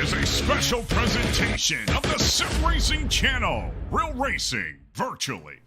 is a special presentation of the Sim Racing channel. Real racing, virtually.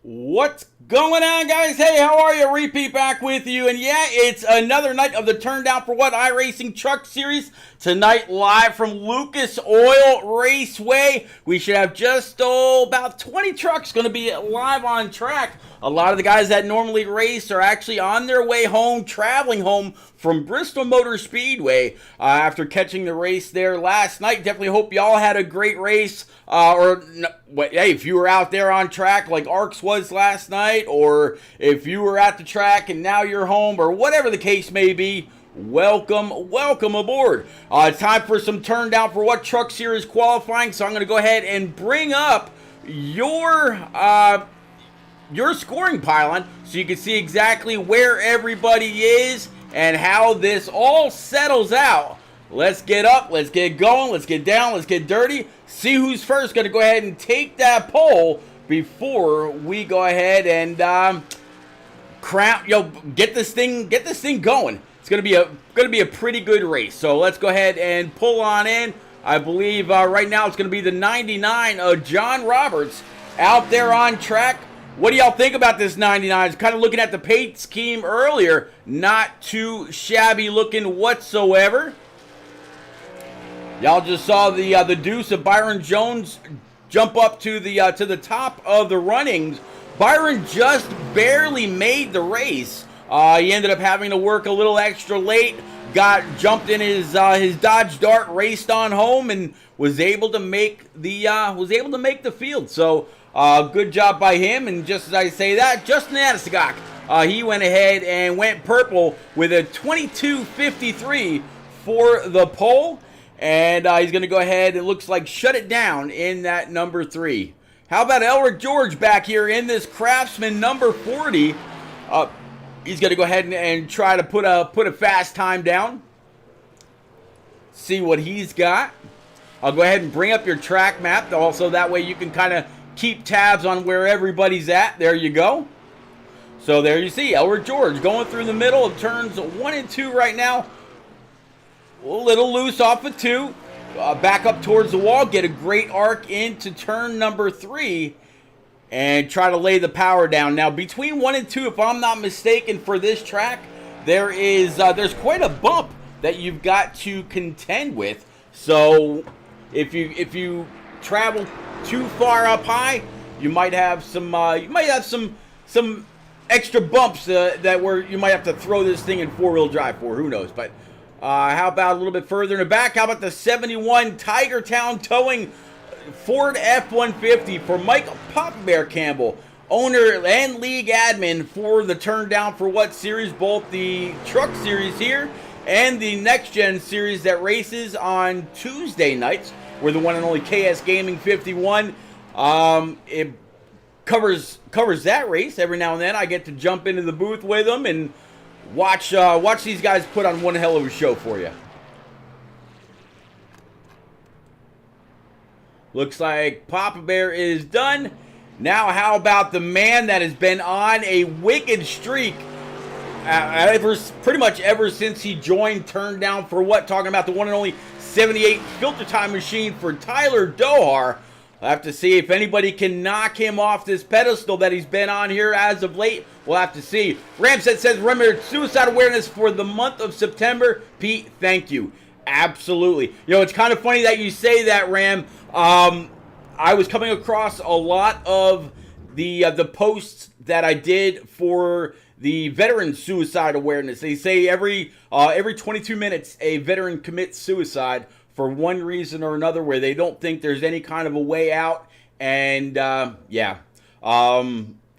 What's going on, guys? Hey, how are you? Repeat back with you. And yeah, it's another night of the Turn Down for What iRacing Truck Series. Tonight, live from Lucas Oil Raceway. We should have just about 20 trucks going to be live on track. A lot of the guys that normally race are actually on their way home, traveling home from Bristol Motor Speedway after catching the race there last night. Definitely hope y'all had a great race. Hey, if you were out there on track like Arcs was last night, or if you were at the track and now you're home, or whatever the case may be, welcome aboard. It's time for some Turn Down for What Truck Series qualifying, so I'm going to go ahead and bring up your scoring pylon so you can see exactly where everybody is and how this all settles out. Let's get up, let's get going, let's get down, let's get dirty. See who's first. Going to go ahead and take that pole before we go ahead and get this thing going. It's going to be a pretty good race. So let's go ahead and pull on in. I believe right now it's going to be the 99 of John Roberts out there on track. What do y'all think about this 99? Kind of looking at the paint scheme earlier, not too shabby looking whatsoever. Y'all just saw the deuce of Byron Jones jump up to the top of the runnings. Byron just barely made the race. He ended up having to work a little extra late. Jumped in his Dodge Dart, raced on home, and was able to make the field. So good job by him. And just as I say that, Justin Adesagok, he went ahead and went purple with a 22.53 for the pole. And he's going to go ahead, it looks like, shut it down in that number 3. How about Elric George back here in this Craftsman number 40? He's going to go ahead and try to put a fast time down. See what he's got. I'll go ahead and bring up your track map. Also, that way you can kind of keep tabs on where everybody's at. There you go. So there you see Elric George going through the middle of turns 1 and 2 right now. A little loose off of 2, back up towards the wall, get a great arc into turn number 3, and try to lay the power down. Now, between 1 and 2, if I'm not mistaken, for this track, there's quite a bump that you've got to contend with. So, if you travel too far up high, you might have some extra bumps that where you might have to throw this thing in 4-wheel drive for. Who knows? But how about a little bit further in the back? How about the 71 Tiger Town Towing Ford F-150 for Mike Papa Bear Campbell, owner and league admin for the Turn Down for What series, both the truck series here and the Next Gen series that races on Tuesday nights. We're the one and only KS Gaming 51. It covers that race every now and then. I get to jump into the booth with them and watch these guys put on one hell of a show for you. Looks like Papa Bear is done. Now how about the man that has been on a wicked streak pretty much ever since he joined Turn Down for What? Talking about the one and only 78 filter time machine for Tyler Dohar. I'll have to see if anybody can knock him off this pedestal that he's been on here as of late. We'll have to see. Ramset says, remember, suicide awareness for the month of September. Pete, thank you. Absolutely. You know, it's kind of funny that you say that, Ram. I was coming across a lot of the posts that I did for the veteran suicide awareness. They say every 22 minutes a veteran commits suicide for one reason or another, where they don't think there's any kind of a way out. And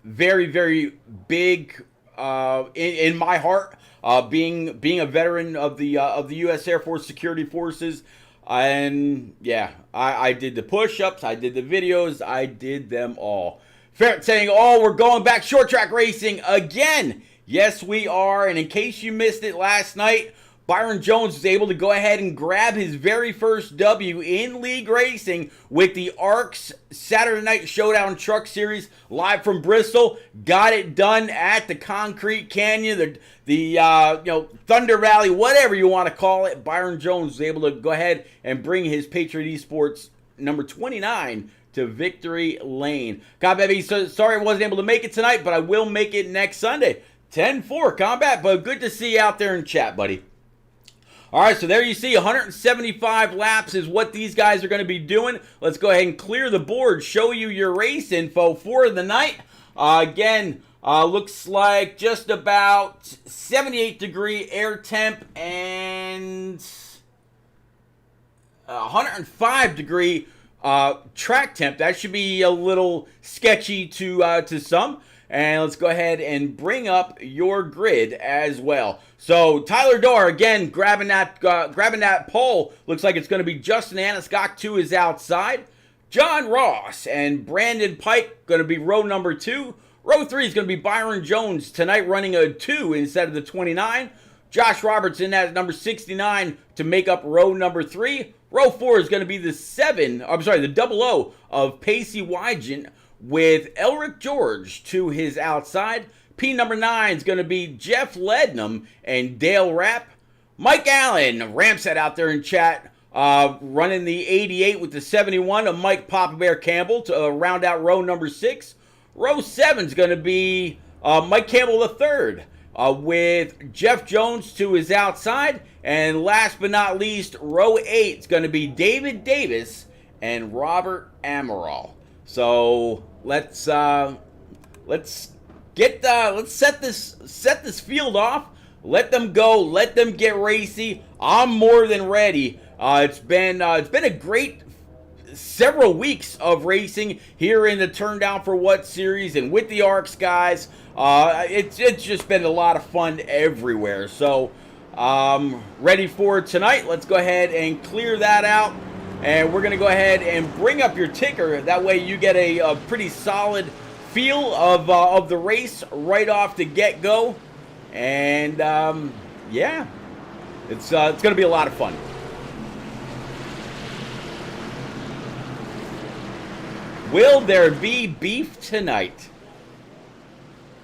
very, very big in my heart, being a veteran of the U.S. Air Force Security Forces. And yeah, I did the push-ups, I did the videos, I did them all. Ferret saying, oh, we're going back short track racing again. Yes, we are. And in case you missed it last night, Byron Jones was able to go ahead and grab his very first W in league racing with the ARCS Saturday Night Showdown Truck Series live from Bristol. Got it done at the Concrete Canyon, the Thunder Valley, whatever you want to call it. Byron Jones was able to go ahead and bring his Patriot Esports number 29 to victory lane. God, baby, sorry I wasn't able to make it tonight, but I will make it next Sunday. 10-4 Combat, but good to see you out there in chat, buddy. All right, so there you see 175 laps is what these guys are going to be doing. Let's go ahead and clear the board, show you your race info for the night. Again, looks like just about 78-degree air temp and 105-degree track temp. That should be a little sketchy to some. And let's go ahead and bring up your grid as well. So Tyler Dorr again grabbing that pole. Looks like it's going to be Justin Aniscock to his outside. John Ross and Brandon Pike going to be row number 2. Row 3 is going to be Byron Jones tonight running a 2 instead of the 29. Josh Roberts in at number 69 to make up row number 3. Row 4 is going to be the 00 of Pacey Wygant with Elric George to his outside. P number 9 is going to be Jeff Lednam and Dale Rapp. Mike Allen, Ramset out there in chat, running the 88 with the 71 of Mike Papa Bear Campbell to round out row number 6. Row 7 is going to be Mike Campbell III with Jeff Jones to his outside. And last but not least, row 8 is going to be David Davis and Robert Amaral. So let's set this field off. Let them go. Let them get racy. I'm more than ready. It's been a great several weeks of racing here in the Turn Down for What series and with the ARCS guys. It's just been a lot of fun everywhere. So ready for tonight. Let's go ahead and clear that out. And we're going to go ahead and bring up your ticker. That way you get a pretty solid feel of the race right off the get-go. And, yeah, it's going to be a lot of fun. Will there be beef tonight?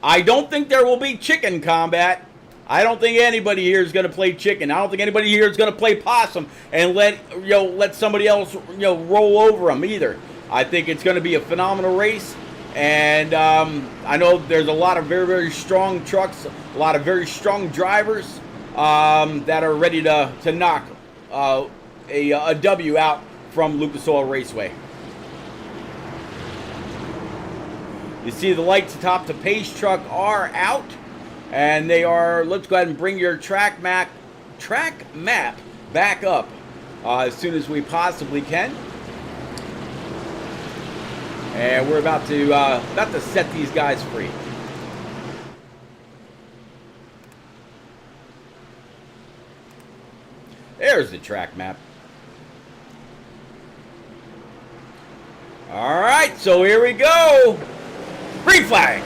I don't think there will be chicken, Combat. I don't think anybody here is going to play chicken. I don't think anybody here is going to play possum and let somebody else roll over them either. I think it's going to be a phenomenal race, and I know there's a lot of very, very strong trucks, a lot of very strong drivers that are ready to knock a W out from Lucas Oil Raceway. You see the lights atop the Pace truck are out. And they are, let's go ahead and bring your track map back up as soon as we possibly can. And we're about to set these guys free. There's the track map. All right, so here we go. Green flag.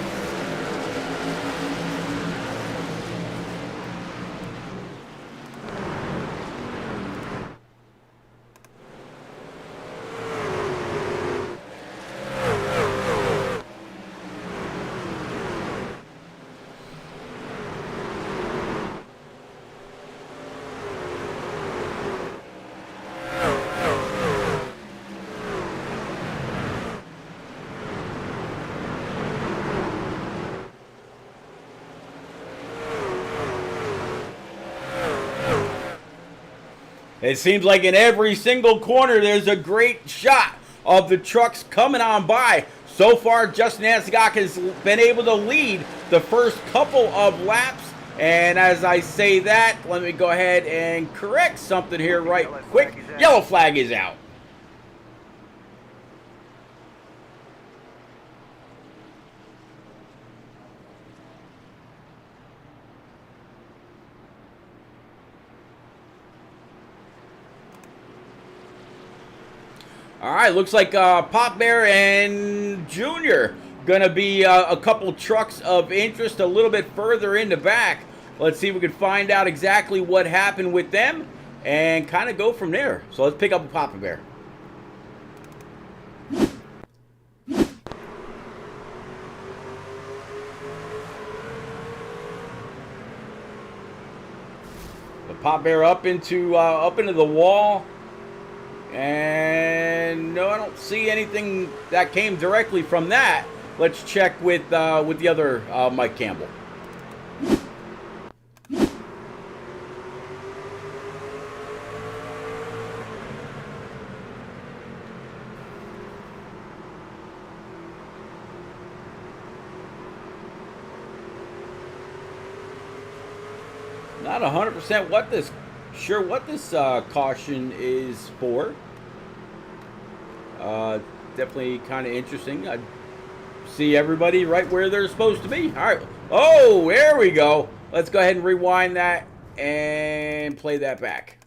It seems like in every single corner there's a great shot of the trucks coming on by. So far, Justin Aniscock has been able to lead the first couple of laps. And as I say that, let me go ahead and correct something here right quick. Yellow flag is out. All right, looks like Pop Bear and Junior going to be a couple trucks of interest a little bit further in the back Let's see if we can find out exactly what happened with them and kind of go from there. So let's pick up a Papa Bear. The Papa Bear up into the wall. And no, I don't see anything that came directly from that. Let's check with the other Mike Campbell. Not 100% what this caution is for. Definitely kind of interesting. I see everybody right where they're supposed to be. All right. Oh, there we go. Let's go ahead and rewind that and play that back.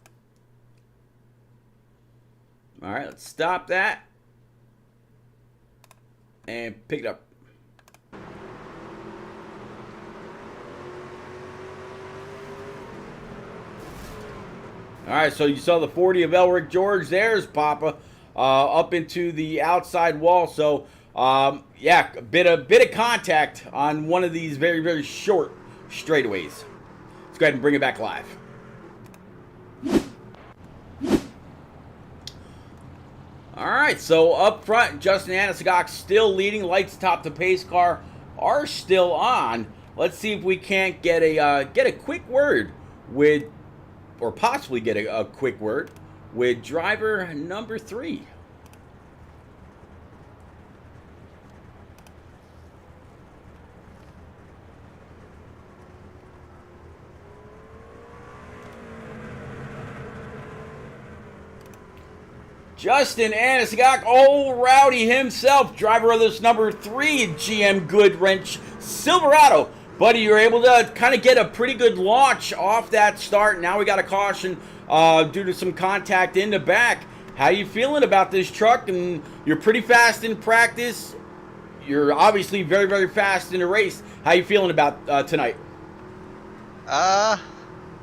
All right, let's stop that and pick it up. All right, so you saw the 40 of Elric George. There's Papa up into the outside wall. So, yeah, a bit of contact on one of these very, very short straightaways. Let's go ahead and bring it back live. All right, so up front, Justin Anasigok still leading. Lights atop the pace car are still on. Let's see if we can't get a quick word with, or possibly get a quick word with driver number 3. Justin Anasigok, old Rowdy himself, driver of this number 3 GM Goodwrench Silverado. Buddy, you're able to kind of get a pretty good launch off that start. Now we got a caution due to some contact in the back. How you feeling about this truck? And you're pretty fast in practice. You're obviously very, very fast in the race. How you feeling about tonight? I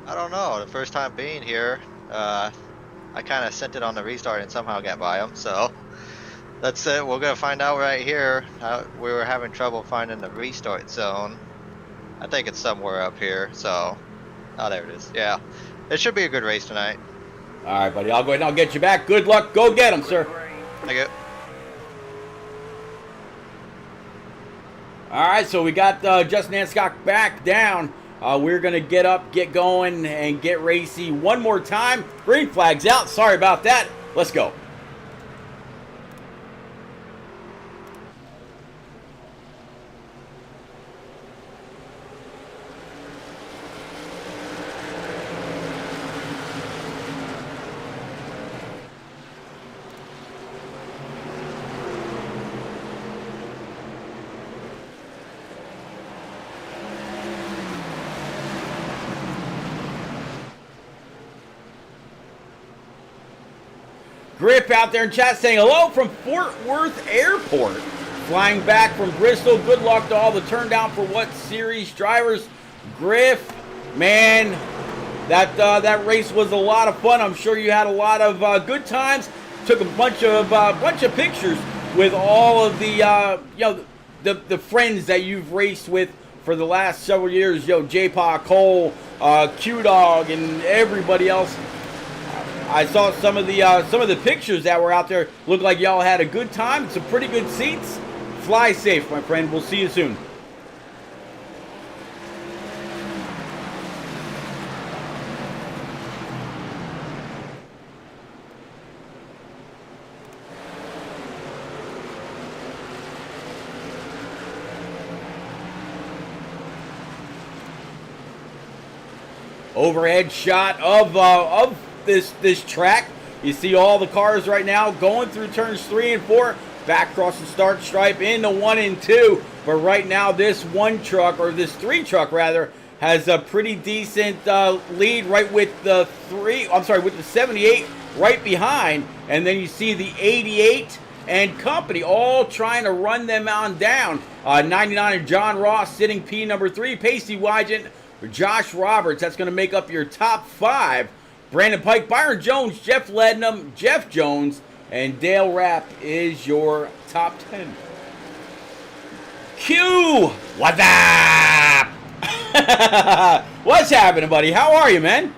don't know. The first time being here, I kind of sent it on the restart and somehow got by them. So that's it. We're going to find out right here. We were having trouble finding the restart zone. I think it's somewhere up here. So, oh, there it is. Yeah. It should be a good race tonight. All right, buddy. I'll go ahead and I'll get you back. Good luck. Go get him, sir. Thank you. All right, so we got Justin Anasigok back down. We're going to get up, get going, and get racy one more time. Green flag's out. Sorry about that. Let's go. Grip out there in chat saying hello from Fort Worth Airport. Flying back from Bristol. Good luck to all the turn down for what series drivers. Griff, man, that race was a lot of fun. I'm sure you had a lot of good times. Took a bunch of pictures with all of the the friends that you've raced with for the last several years. J-Pa, Cole, Q-Dog, and everybody else. I saw some of the pictures that were out there. Looked like y'all had a good time. Some pretty good seats. Fly safe, my friend. We'll see you soon. Overhead shot of this track. You see all the cars right now going through turns 3 and 4, back across the start stripe into 1 and 2. But right now this 3 truck rather, has a pretty decent lead right with the 78 right behind. And then you see the 88 and company all trying to run them on down. 99 and John Ross sitting P number 3, Pacey Wygant For Josh Roberts, that's going to make up your top 5. Brandon Pike, Byron Jones, Jeff Lednam, Jeff Jones, and Dale Rapp is your top 10. Q! What's up? What's happening, buddy? How are you, man?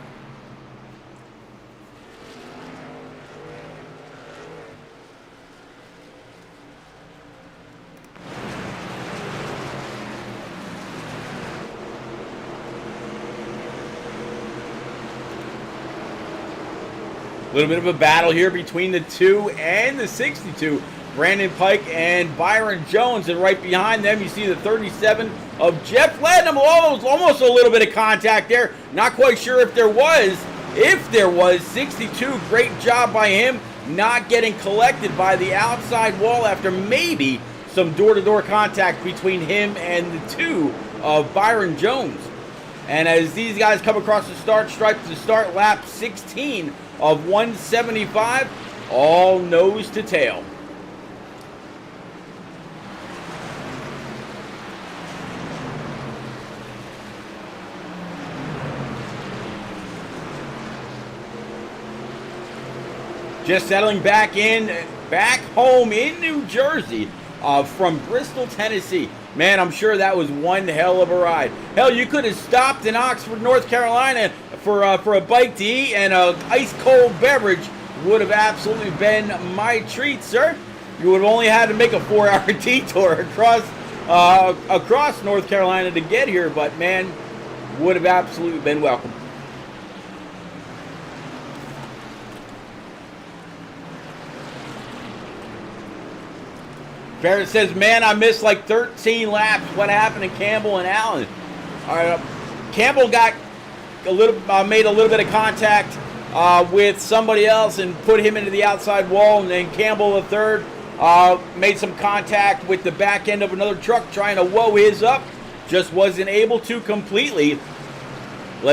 A little bit of a battle here between the 2 and the 62. Brandon Pike and Byron Jones. And right behind them, you see the 37 of Jeff Lednam. Almost a little bit of contact there. Not quite sure if there was. If there was, 62, great job by him not getting collected by the outside wall after maybe some door-to-door contact between him and the 2 of Byron Jones. And as these guys come across the start stripe to start lap 16 of 175, all nose to tail. Just settling back home in New Jersey from Bristol, Tennessee. Man, I'm sure that was one hell of a ride. Hell, you could have stopped in Oxford, North Carolina for a bite to eat, and an ice-cold beverage would have absolutely been my treat, sir. You would have only had to make a 4-hour detour across North Carolina to get here, but man, would have absolutely been welcome. Barrett says, man, I missed like 13 laps. What happened to Campbell and Allen? All right, Campbell got made a little bit of contact with somebody else and put him into the outside wall, and then Campbell, the third, made some contact with the back end of another truck trying to whoa his up. Just wasn't able to completely.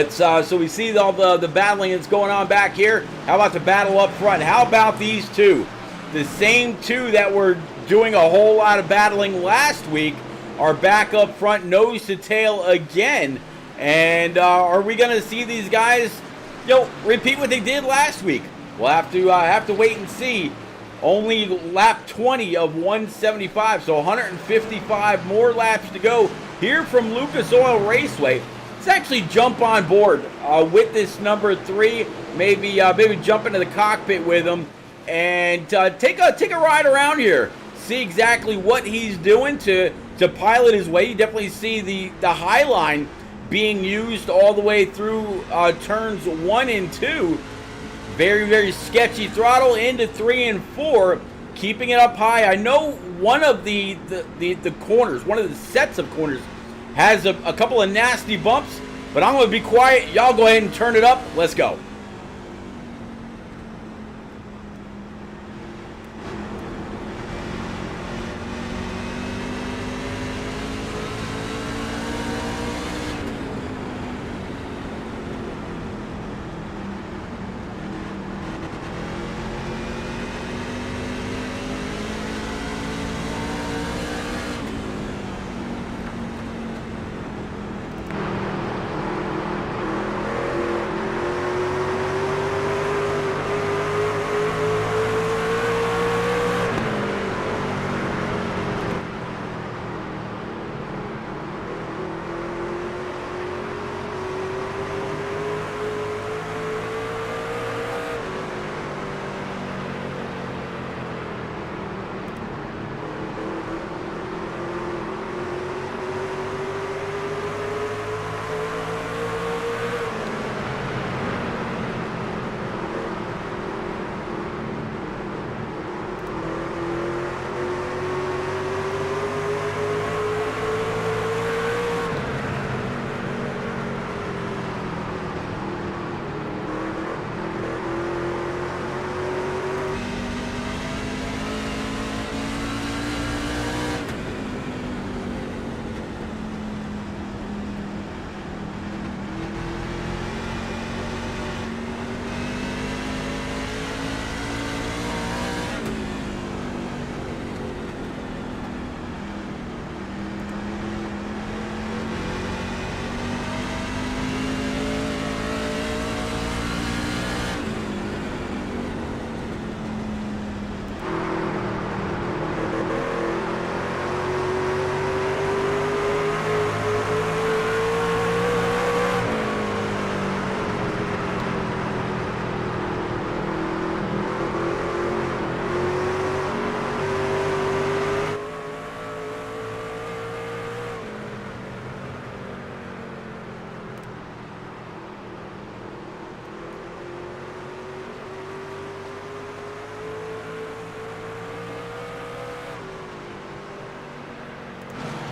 So we see all the battling that's going on back here. How about the battle up front? How about these two? The same 2 that were doing a whole lot of battling last week are back up front, nose to tail again. And are we going to see these guys, repeat what they did last week? We'll have to wait and see. Only lap 20 of 175, so 155 more laps to go here from Lucas Oil Raceway. Let's actually jump on board with this number 3. Maybe jump into the cockpit with him and take a ride around here. See exactly what he's doing to pilot his way. You definitely see the high line being used all the way through turns 1 and 2. Very, very sketchy throttle into 3 and 4, keeping it up high. I know one of the corners, one of the sets of corners, has a couple of nasty bumps, but I'm going to be quiet. Y'all go ahead and turn it up. Let's go.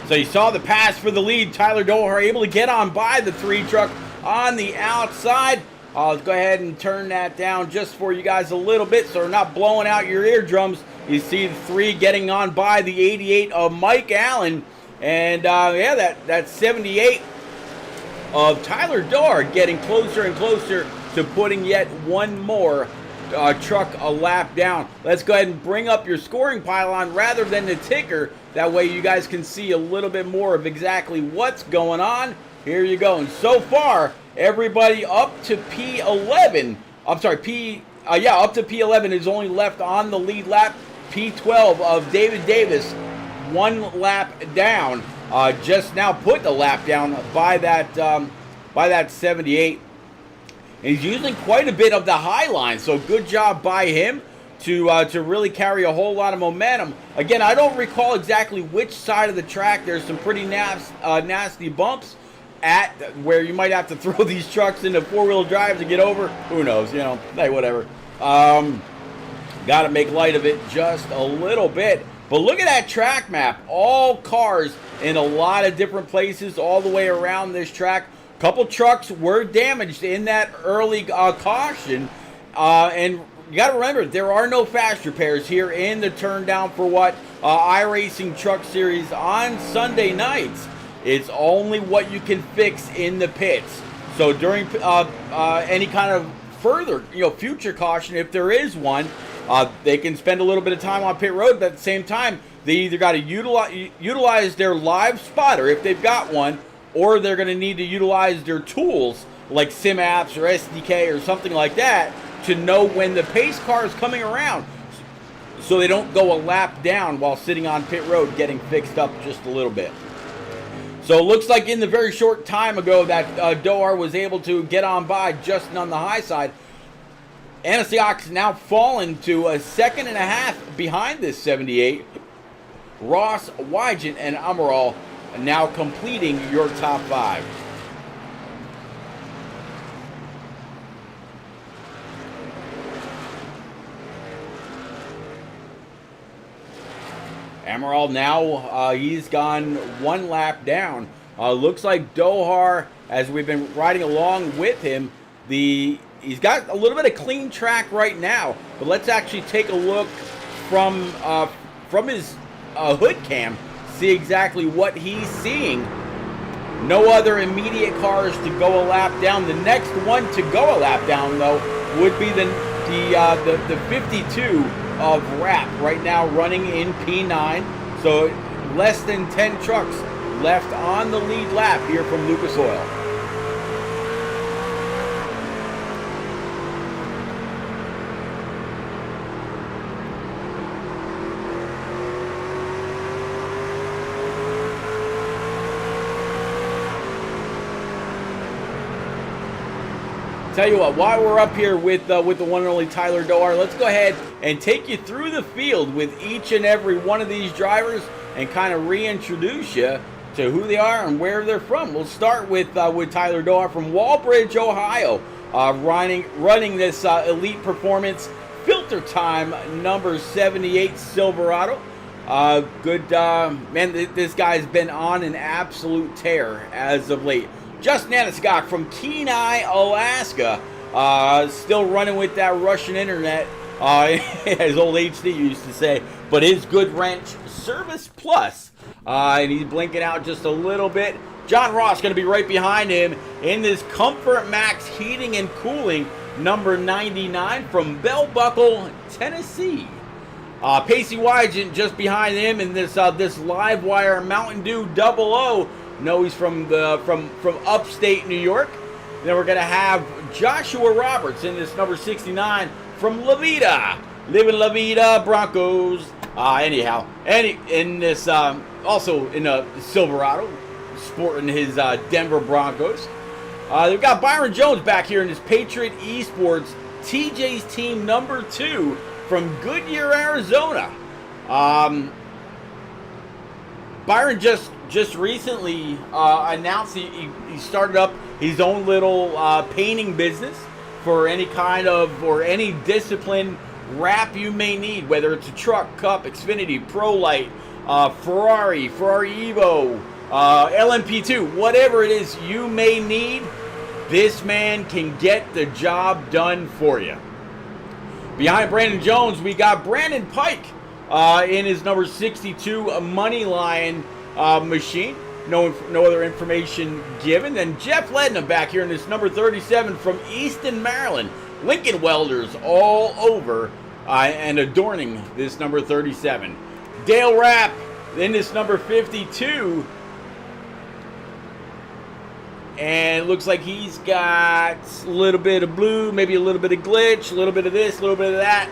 So you saw the pass for the lead. Tyler Doher able to get on by the 3 truck on the outside. I'll go ahead and turn that down just for you guys a little bit so we're not blowing out your eardrums. You see the 3 getting on by the 88 of Mike Allen. And yeah, that 78 of Tyler Doher getting closer and closer to putting yet one more truck a lap down. Let's go ahead and bring up your scoring pylon rather than the ticker. That way you guys can see a little bit more of exactly what's going on. Here you go. And so far, everybody up to P11, up to P11 is only left on the lead lap. P12 of David Davis, 1 lap down. Just now put the lap down by that 78. And he's using quite a bit of the high line, so good job by him to really carry a whole lot of momentum. Again, I don't recall exactly which side of the track. There's some pretty nasty bumps at where you might have to throw these trucks into 4-wheel drive to get over. Who knows? You know, hey, whatever. Got to make light of it just a little bit. But look at that track map. All cars in a lot of different places all the way around this track. Couple trucks were damaged in that early caution. And you got to remember, there are no fast repairs here in the Turn Down for What iRacing Truck Series on Sunday nights. It's only what you can fix in the pits. So during any kind of further, future caution, if there is one, they can spend a little bit of time on pit road, but at the same time, they either got to utilize their live spotter if they've got one, or they're going to need to utilize their tools like sim apps or SDK or something like that to know when the pace car is coming around, so they don't go a lap down while sitting on pit road getting fixed up just a little bit. So it looks like in the very short time ago that Doher was able to get on by just on the high side. Anasiak's now fallen to a 2.5 behind this 78. Ross, Wygant, and Amaral now completing your top 5. Amaral now, he's gone 1 lap down. Looks like Doher, as we've been riding along with him, he's got a little bit of clean track right now. But let's actually take a look from his hood cam, see exactly what he's seeing. No other immediate cars to go a lap down. The next one to go a lap down, though, would be the 52 of Rap, right now running in P9. So less than 10 trucks left on the lead lap here from Lucas Oil. Tell you what, while we're up here with the one and only Tyler Doher, let's go ahead and take you through the field with each and every one of these drivers and kind of reintroduce you to who they are and where they're from. We'll start with Tyler Doher from Walbridge, Ohio, running this Elite Performance Filter Time number 78 Silverado. Good man, this guy's been on an absolute tear as of late. Justin Anaskog from Kenai, Alaska, still running with that Russian internet, as old HD used to say, but his Good Wrench Service Plus, and he's blinking out just a little bit. John Ross going to be right behind him in this Comfort Max Heating and Cooling number 99 from Bell Buckle, Tennessee. Pacey Wygant just behind him in this Livewire Mountain Dew 00. No, he's from upstate New York. Then we're going to have Joshua Roberts in this number 69 from La Vida. Living La Vida Broncos. In this, also in a Silverado, sporting his Denver Broncos. They've got Byron Jones back here in his Patriot Esports TJ's team number 2 from Goodyear, Arizona. Byron just recently announced he started up his own little painting business for any kind of or any discipline wrap you may need, whether it's a truck, cup, Xfinity, Pro Light, Ferrari Evo, LMP2, whatever it is you may need, this man can get the job done for you. Behind Brandon Jones, we got Brandon Pike in his number 62 Money Lion machine. No other information given. Then Jeff Ledna back here in this number 37 from Easton, Maryland. Lincoln Welders all over and adorning this number 37. Dale Rapp in this number 52. And it looks like he's got a little bit of blue, maybe a little bit of glitch, a little bit of this, a little bit of that.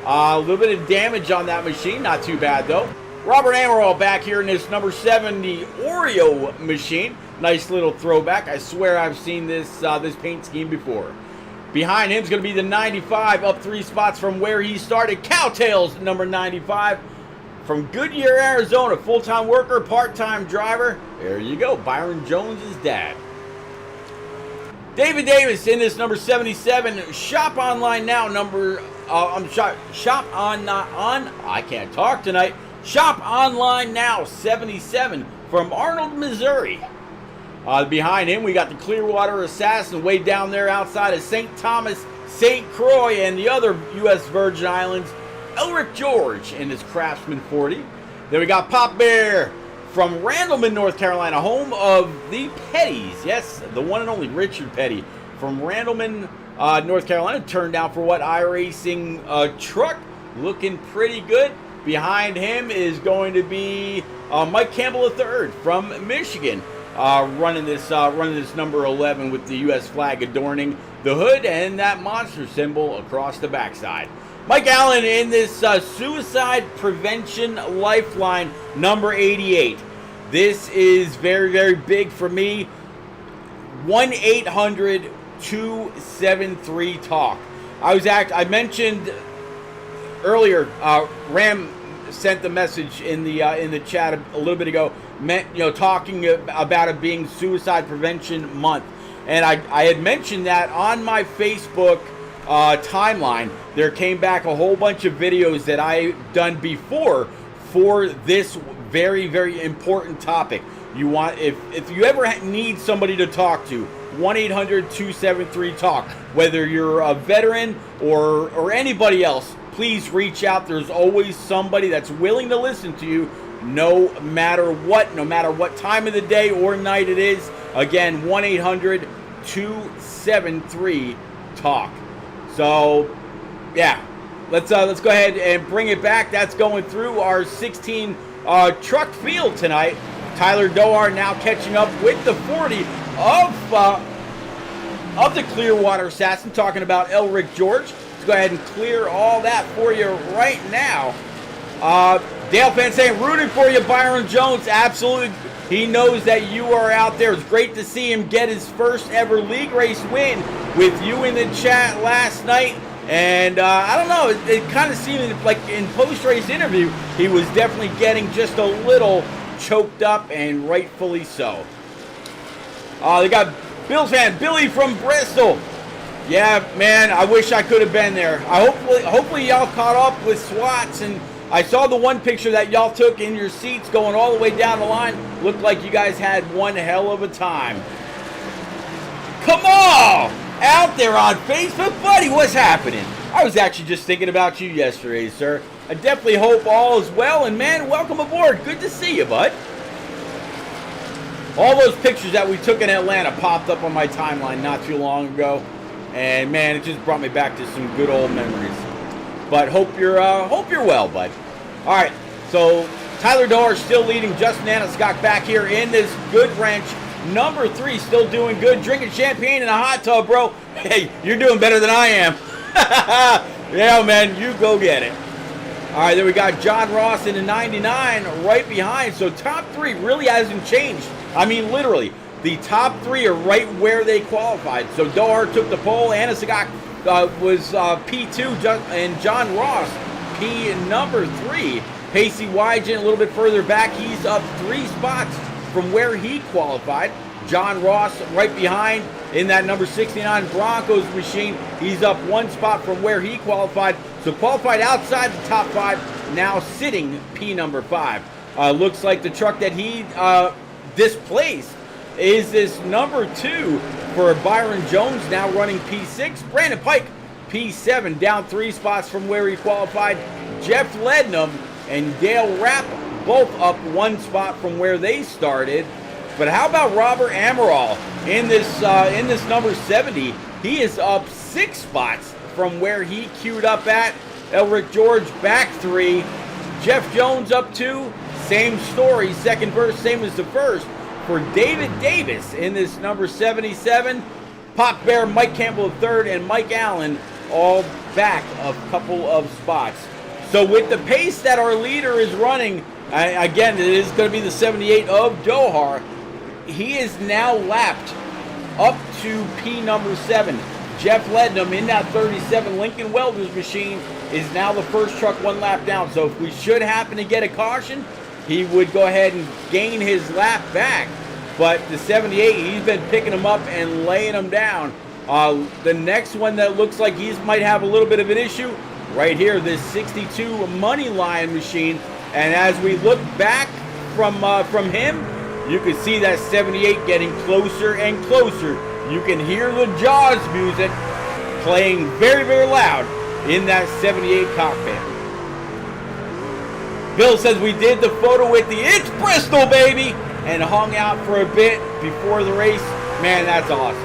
A little bit of damage on that machine. Not too bad, though. Robert Amaral back here in this number 70 Oreo machine. Nice little throwback. I swear I've seen this paint scheme before. Behind him is going to be the 95, up 3 spots from where he started. Cowtails, number 95. From Goodyear, Arizona. Full-time worker, part-time driver. There you go. Byron Jones' dad. David Davis in this number 77. Shop online now. Shop on I can't talk tonight. Shop online now. 77 from Arnold, Missouri. Behind him, we got the Clearwater Assassin way down there outside of St. Thomas, St. Croix, and the other U.S. Virgin Islands. Elric George in his Craftsman 40. Then we got Pop Bear from Randleman, North Carolina, home of the Petties. Yes, the one and only Richard Petty from Randleman, North Carolina. Turned out for what? iRacing truck. Looking pretty good. Behind him is going to be Mike Campbell III from Michigan. Running this number 11 with the U.S. flag adorning the hood and that monster symbol across the backside. Mike Allen in this Suicide Prevention Lifeline number 88. This is very, very big for me. 1-800-273-TALK. I mentioned earlier, Ram sent the message in the chat a little bit ago, talking about it being Suicide Prevention Month, and I had mentioned that on my Facebook timeline. There came back a whole bunch of videos that I've done before for this very, very important topic. You want, if you ever need somebody to talk to, 1-800-273-TALK. Whether you're a veteran or anybody else, please reach out. There's always somebody that's willing to listen to you, no matter what time of the day or night it is. Again, 1-800-273-TALK. So, yeah, let's go ahead and bring it back. That's going through our 16 truck field tonight. Tyler Doar now catching up with the 40 of the Clearwater Assassin. Talking about Elric George. Let's go ahead and clear all that for you right now. Dale fan saying, rooting for you, Byron Jones. Absolutely. He knows that you are out there. It's great to see him get his first ever league race win with you in the chat last night. And I don't know, it kind of seemed like in post-race interview, he was definitely getting just a little choked up, and rightfully so. They got Bills fan Billy from Bristol. Yeah, man, I wish I could have been there. Hopefully y'all caught up with SWATs, and I saw the one picture that y'all took in your seats going all the way down the line. Looked like you guys had one hell of a time. Come on! Out there on Facebook, buddy, what's happening? I was actually just thinking about you yesterday, sir. I definitely hope all is well, and man, welcome aboard. Good to see you, bud. All those pictures that we took in Atlanta popped up on my timeline not too long ago, and man, it just brought me back to some good old memories. But hope you're well, bud. All right, so Tyler Doar still leading. Justin Anascott back here in this Good Wrench number 3, still doing good, drinking champagne in a hot tub, bro. Hey, you're doing better than I am. Yeah, man, you go get it. All right, then we got John Ross in the 99 right behind. So top 3 really hasn't changed. I mean, literally, the top 3 are right where they qualified. So Doar took the pole. Anascott was P2, and John Ross P number 3. Pacey Wygen a little bit further back. He's up 3 spots from where he qualified. John Ross right behind in that number 69 Broncos machine. He's up 1 spot from where he qualified. So qualified outside the top 5, now sitting P number 5. Looks like the truck that he displaced is this number 2 for Byron Jones, now running P6. Brandon Pike, P7, down 3 spots from where he qualified. Jeff Lednam and Dale Rapp both up 1 spot from where they started. But how about Robert Amaral in this number 70? He is up 6 spots from where he queued up at. Elric George back 3. Jeff Jones up 2. Same story, second verse, same as the first for David Davis in this number 77. Pop Bear, Mike Campbell III, and Mike Allen all back a couple of spots. So with the pace that our leader is running, again, it is going to be the 78 of Dohar. He is now lapped up to P number 7. Jeff Lednam in that 37 Lincoln Welders machine is now the first truck 1 lap down. So if we should happen to get a caution, he would go ahead and gain his lap back. But the 78, he's been picking him up and laying him down. The next one that looks like he might have a little bit of an issue, right here, this 62 Money Lion machine. And as we look back from him, you can see that 78 getting closer and closer. You can hear the Jaws music playing very, very loud in that 78 cockpit. Bill says we did the photo with the It's Bristol, baby, and hung out for a bit before the race. Man, that's awesome.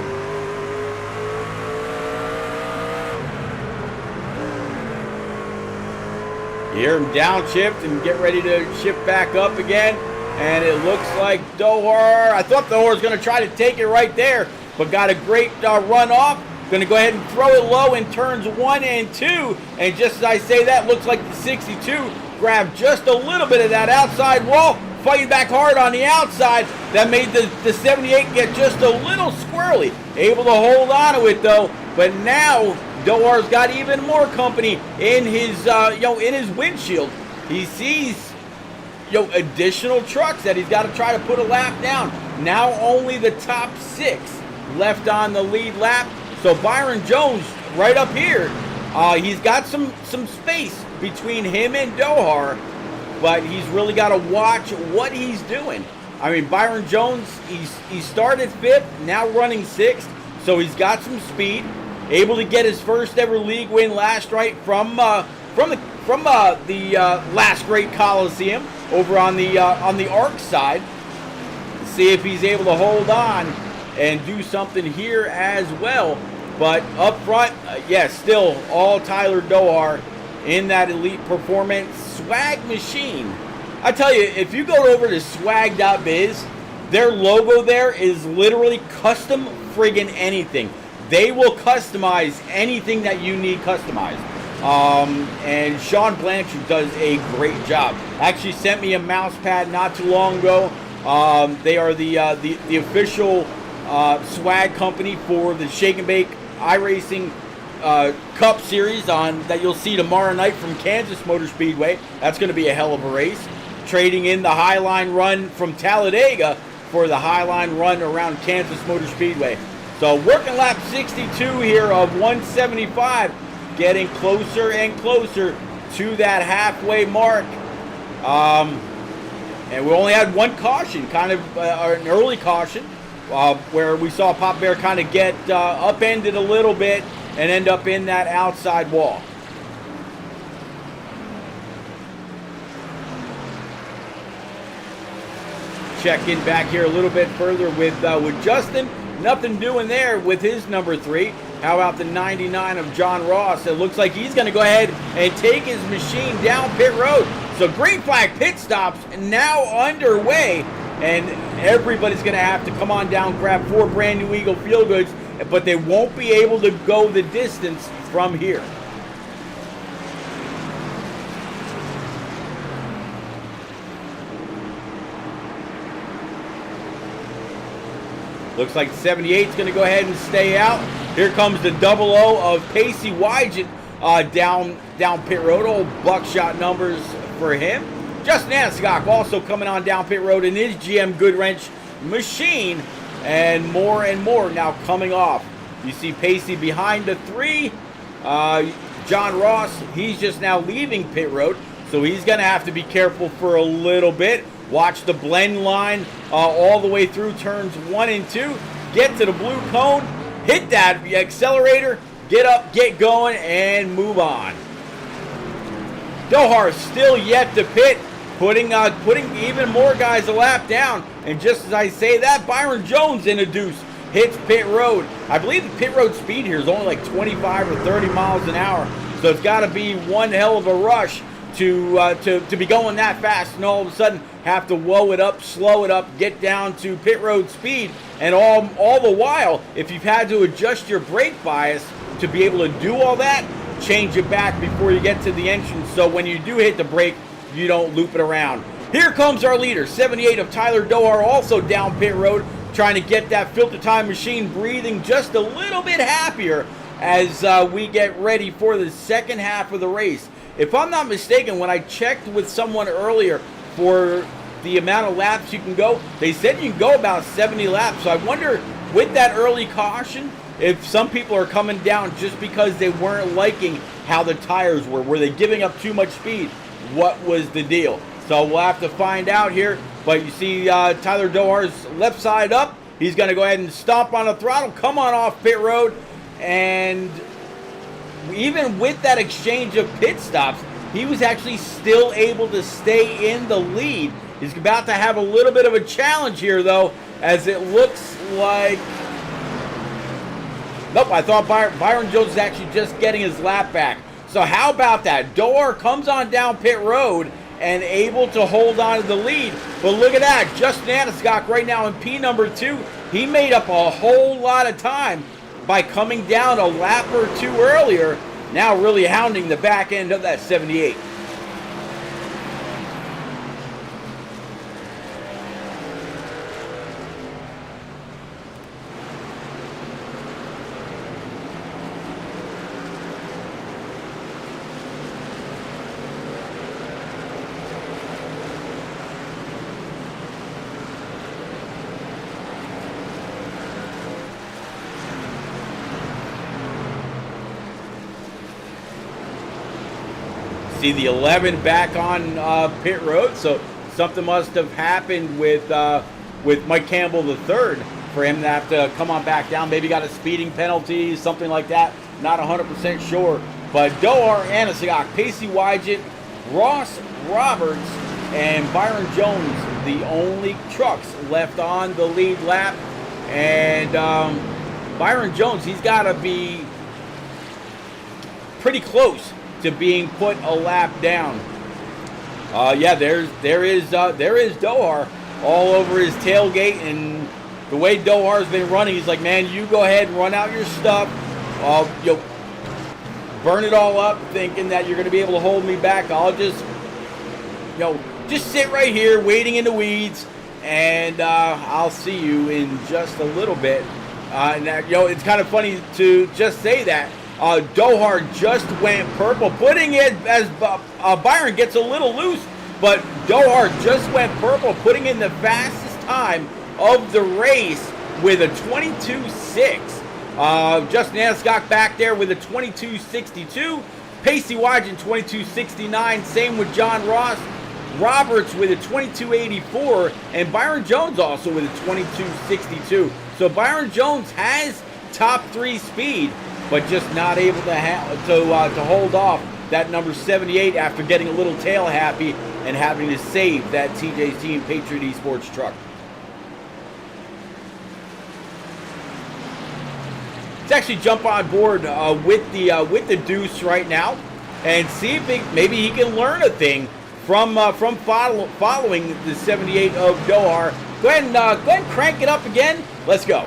You hear him downshift and get ready to shift back up again. And it looks like Dohar, I thought Dohar was going to try to take it right there, but got a great run off. Going to go ahead and throw it low in turns 1 and 2. And just as I say that, looks like the 62 grabbed just a little bit of that outside wall, fighting back hard on the outside. That made the 78 get just a little squirrely. Able to hold on to it though. But now Dohar's got even more company in his in his windshield. He sees additional trucks that he's got to try to put a lap down. Now only the top 6 left on the lead lap. So Byron Jones right up here, he's got some space between him and Dohar, but he's really got to watch what he's doing. I mean, Byron Jones, he started 5th, now running 6th, so he's got some speed, able to get his first ever league win last night from the last great Coliseum over on the ARC side. See if he's able to hold on and do something here as well. But up front, yes, still all Tyler Dohar in that Elite Performance swag machine. I tell you, if you go over to swag.biz, their logo there is literally custom friggin' anything. They will customize anything that you need customized. And Sean Blanchard does a great job. Actually sent me a mouse pad not too long ago. They are the official swag company for the Shake and Bake iRacing Cup Series that you'll see tomorrow night from Kansas Motor Speedway. That's going to be a hell of a race. Trading in the Highline Run from Talladega for the Highline Run around Kansas Motor Speedway. So working lap 62 here of 175, getting closer and closer to that halfway mark. And we only had one caution, kind of an early caution, where we saw Pop Bear kind of get upended a little bit and end up in that outside wall. Check in back here a little bit further with Justin. Nothing doing there with his number 3. How about the 99 of John Ross? It looks like he's going to go ahead and take his machine down pit road. So green flag pit stops now underway. And everybody's going to have to come on down, grab 4 brand new Eagle Feel Goods. But they won't be able to go the distance from here. Looks like 78 is going to go ahead and stay out. Here comes the 00 of Pacey Wygent down pit road. Old buckshot numbers for him. Justin Anascock also coming on down pit road in his GM Goodwrench machine. And more now coming off. You see Pacey behind the 3. John Ross, he's just now leaving pit road. so he's going to have to be careful for a little bit. Watch the blend line all the way through turns 1 and 2. Get to the blue cone, hit that accelerator, get up, get going, and move on. Dohar still yet to pit, putting even more guys a lap down. And just as I say that, Byron Jones in a deuce hits pit road. I believe the pit road speed here is only like 25 or 30 miles an hour, so it's got to be one hell of a rush to be going that fast, and all of a sudden have to whoa it up, slow it up, get down to pit road speed. And all the while, if you've had to adjust your brake bias to be able to do all that, change it back before you get to the entrance, so when you do hit the brake, you don't loop it around. Here comes our leader, 78 of Tyler Dohar, also down pit road, trying to get that filter time machine breathing just a little bit happier as we get ready for the second half of the race. If I'm not mistaken, when I checked with someone earlier for the amount of laps you can go, they said you can go about 70 laps. So I wonder, with that early caution, if some people are coming down just because they weren't liking how the tires were. Were they giving up too much speed? What was the deal? So we'll have to find out here. But you see Tyler Dohar's left side up. He's going to go ahead and stomp on the throttle, come on off pit road. And even with that exchange of pit stops, he was actually still able to stay in the lead. He's about to have a little bit of a challenge here, though, as it looks like... Nope, I thought Byron Jones is actually just getting his lap back. So how about that? Dohar comes on down pit road and able to hold on to the lead. But look at that, Justin Aniscock right now in P number 2. He made up a whole lot of time by coming down a lap or two earlier, now really hounding the back end of that 78. See the 11 back on pit road, so something must have happened with Mike Campbell III for him to have to come on back down. Maybe got a speeding penalty, something like that. Not 100% sure. But Dohar, Aniscock, Pacey Wygett, Ross Roberts, and Byron Jones, the only trucks left on the lead lap. And Byron Jones, he's got to be pretty close to being put a lap down. Yeah, there is Dohar all over his tailgate, and the way Dohar's been running, he's like, man, you go ahead and run out your stuff. You'll burn it all up, thinking that you're going to be able to hold me back. I'll just, just sit right here, waiting in the weeds, and I'll see you in just a little bit. And that, it's kind of funny to just say that. Dohar just went purple, putting it as Byron gets a little loose, but Dohar just went purple, putting in the fastest time of the race with a 22.6. Justin Aniscock back there with a 22.62. Pacey Wygett 22.69. Same with John Ross Roberts with a 22.84, and Byron Jones also with a 22.62. So Byron Jones has top 3 speed, but just not able to hold off that number 78 after getting a little tail happy and having to save that TJ's Team Patriot Esports truck. Let's actually jump on board with the Deuce right now and see if maybe he can learn a thing from following the 78 of Dohar. Go ahead and crank it up again. Let's go.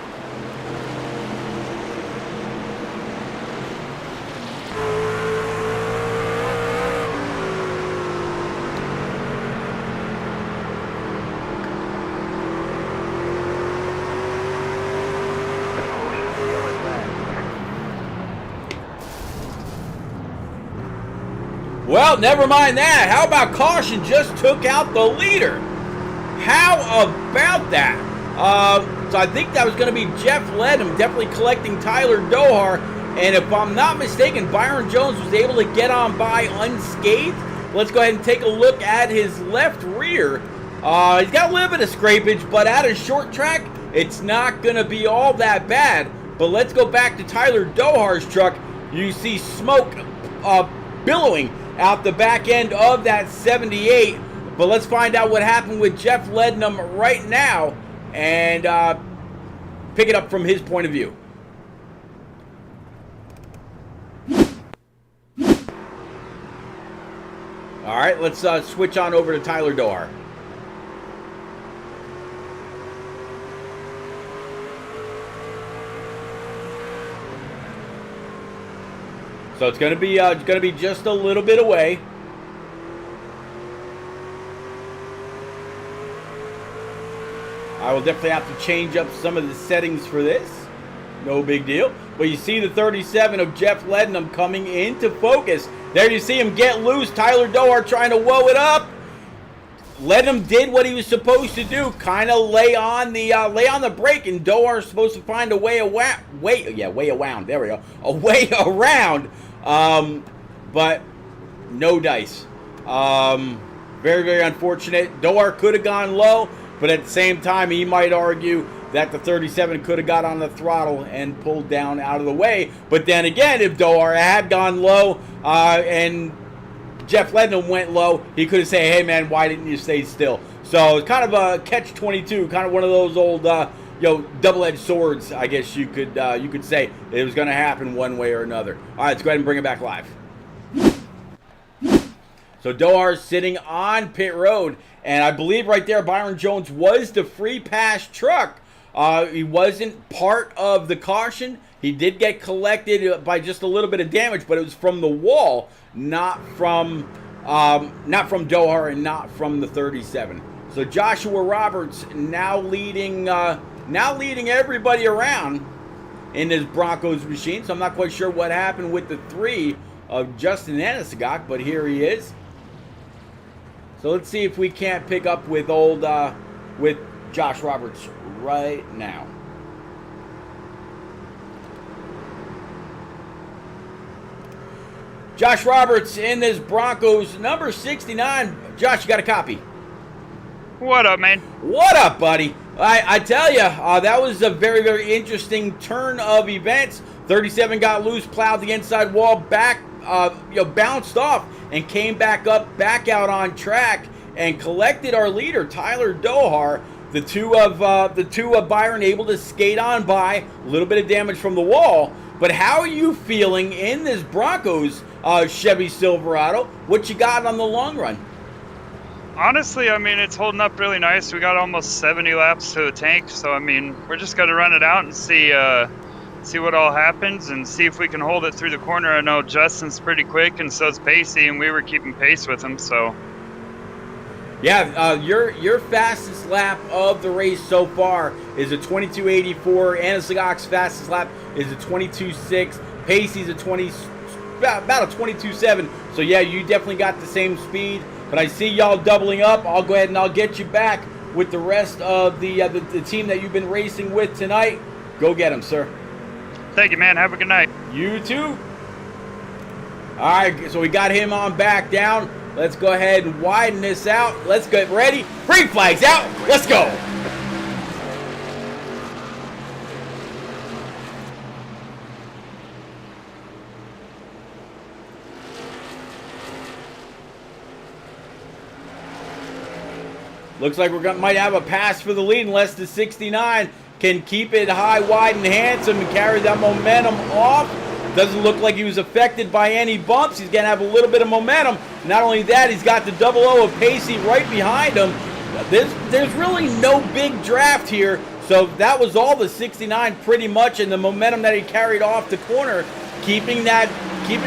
Well, never mind that. How about caution just took out the leader? How about that? So I think that was going to be Jeff Ledham definitely collecting Tyler Dohar. And if I'm not mistaken, Byron Jones was able to get on by unscathed. Let's go ahead and take a look at his left rear. He's got a little bit of scrapage, but at a short track, it's not going to be all that bad. But let's go back to Tyler Dohar's truck. You see smoke billowing out the back end of that 78. But let's find out what happened with Jeff Lednum right now and pick it up from his point of view. All right, let's switch on over to Tyler Dohar. So it's going to be just a little bit away. I will definitely have to change up some of the settings for this. No big deal. But you see the 37 of Jeff Lednum coming into focus. There you see him get loose. Tyler Dohar trying to woe it up. Lednum did what he was supposed to do, kind of lay on the brake, and Dohar's supposed to find a way around. There we go. A way around. But no dice. Very, very unfortunate. Dohar could have gone low, but at the same time, he might argue that the 37 could have got on the throttle and pulled down out of the way. But then again, if Dohar had gone low and Jeff Lednum went low, he could have said, hey man, why didn't you stay still? So it's kind of a catch-22, kind of one of those old double-edged swords, I guess you could say. It was going to happen one way or another. All right, let's go ahead and bring it back live. So Dohar's sitting on pit road, and I believe right there Byron Jones was the free pass truck. He wasn't part of the caution. He did get collected by just a little bit of damage, but it was from the wall, not from Dohar and not from the 37. So Joshua Roberts now leading everybody around in this Broncos machine. So I'm not quite sure what happened with the 3 of Justin Anisagok, but here he is. So let's see if we can't pick up with with Josh Roberts right now. Josh Roberts in this Broncos number 69. Josh, you got a copy? What up, man? What up, buddy? I tell you, that was a very, very interesting turn of events. 37 got loose, plowed the inside wall back, bounced off, and came back out on track, and collected our leader, Tyler Dohar. The two of Byron able to skate on by, a little bit of damage from the wall. But how are you feeling in this Broncos Chevy Silverado? What you got on the long run? Honestly, I mean, it's holding up really nice. We got almost 70 laps to the tank, so I mean, we're just going to run it out and see what all happens and see if we can hold it through the corner. I know Justin's pretty quick, and so's Pacey, and we were keeping pace with him, so. Yeah, your fastest lap of the race so far is a 22.84. Anisagok's fastest lap is a 22.6. Pacey's about a 22.7. So yeah, you definitely got the same speed. But I see y'all doubling up. I'll go ahead and I'll get you back with the rest of the team that you've been racing with tonight. Go get them, sir. Thank you, man. Have a good night. You too. All right, so we got him on back down. Let's go ahead and widen this out. Let's get ready. Green flags out. Let's go. Looks like we might have a pass for the lead unless the 69 can keep it high, wide, and handsome and carry that momentum off. Doesn't look like he was affected by any bumps. He's going to have a little bit of momentum. Not only that, he's got the 00 of Pacey right behind him. There's really no big draft here. So that was all the 69 pretty much, and the momentum that he carried off the corner, keeping that 3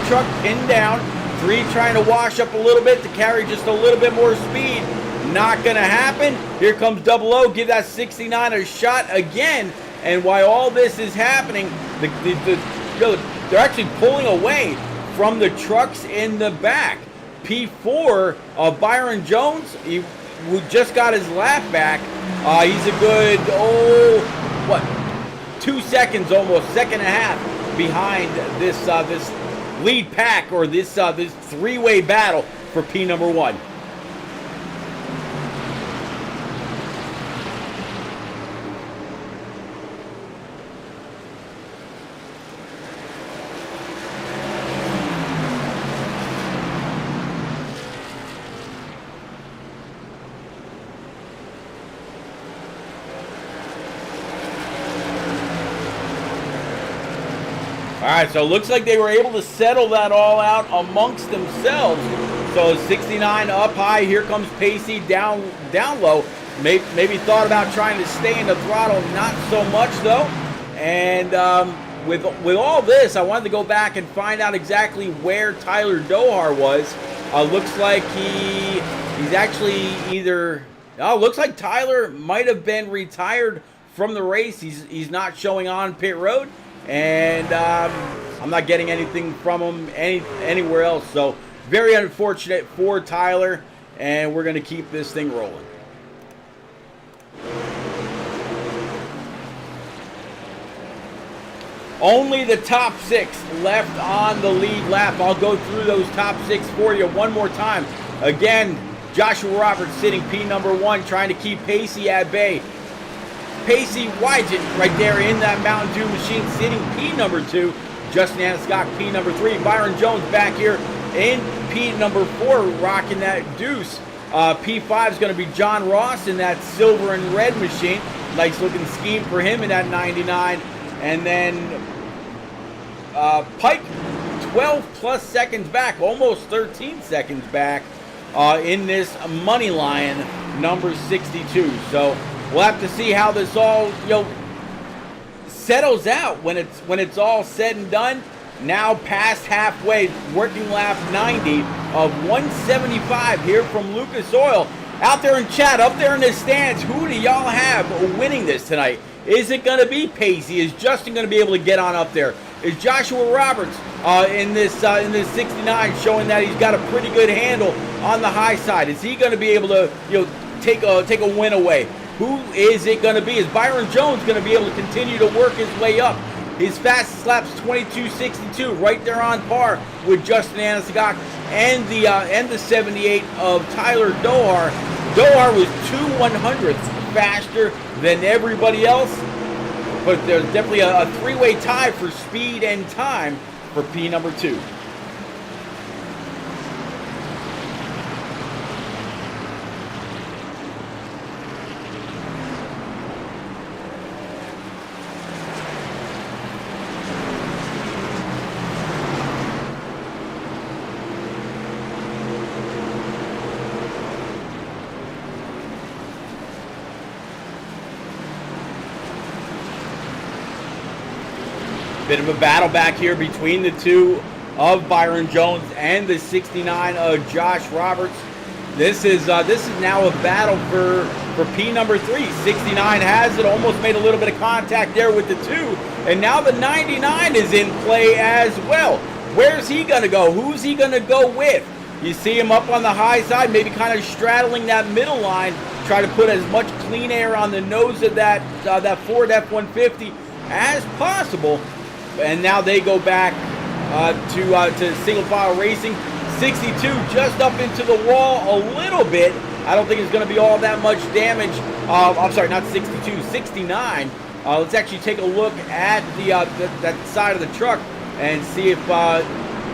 truck pinned down. 3 trying to wash up a little bit to carry just a little bit more speed. Not going to happen. Here comes 00. Give that 69 a shot again. And while all this is happening, they're actually pulling away from the trucks in the back. P4 of Byron Jones, he just got his lap back. He's a good, 2 seconds almost, second and a half behind this lead pack, or this three-way battle for P number 1. All right, so it looks like they were able to settle that all out amongst themselves. So 69 up high. Here comes Pacey down low. Maybe thought about trying to stay in the throttle. Not so much, though. And with all this, I wanted to go back and find out exactly where Tyler Dohar was. Looks like he's actually either... looks like Tyler might have been retired from the race. He's not showing on pit road. And I'm not getting anything from him anywhere else. So very unfortunate for Tyler, and we're going to keep this thing rolling. Only the top 6 left on the lead lap. I'll go through those top 6 for you one more time. Again, Joshua Roberts sitting P number 1, trying to keep Pacey at bay. Pacey Wygent right there in that Mountain Dew machine, sitting P number 2. Justin Aniscock, P number 3. Byron Jones back here in P number 4, rocking that deuce. P5 is going to be John Ross in that silver and red machine. Nice looking scheme for him in that 99. And then Pike, 12 plus seconds back, almost 13 seconds back in this Money Lion number 62. So we'll have to see how this all settles out when it's all said and done. Now past halfway, working lap 90 of 175 here from Lucas Oil. Out there in chat, up there in the stands, who do y'all have winning this tonight? Is it going to be Pacey? Is Justin going to be able to get on up there? Is Joshua Roberts in this 69 showing that he's got a pretty good handle on the high side? Is he going to be able to take a win away? Who is it going to be? Is Byron Jones going to be able to continue to work his way up? His fastest lap's 22.62, right there on par with Justin Aniscock and the 78 of Tyler Dohar. Dohar was 2/100ths faster than everybody else, but there's definitely a three-way tie for speed and time for P number 2. Bit of a battle back here between the two of Byron Jones and the 69 of Josh Roberts. This is now a battle for P number 3. 69 has it, almost made a little bit of contact there with the 2, and now the 99 is in play as well. Where's he gonna go? Who's he gonna go with? You see him up on the high side, maybe kind of straddling that middle line, try to put as much clean air on the nose of that Ford F-150 as possible. And now they go back to single file racing. 62 just up into the wall a little bit. I don't think it's going to be all that much damage. I'm sorry, not 62, 69. Let's actually take a look at that side of the truck and see if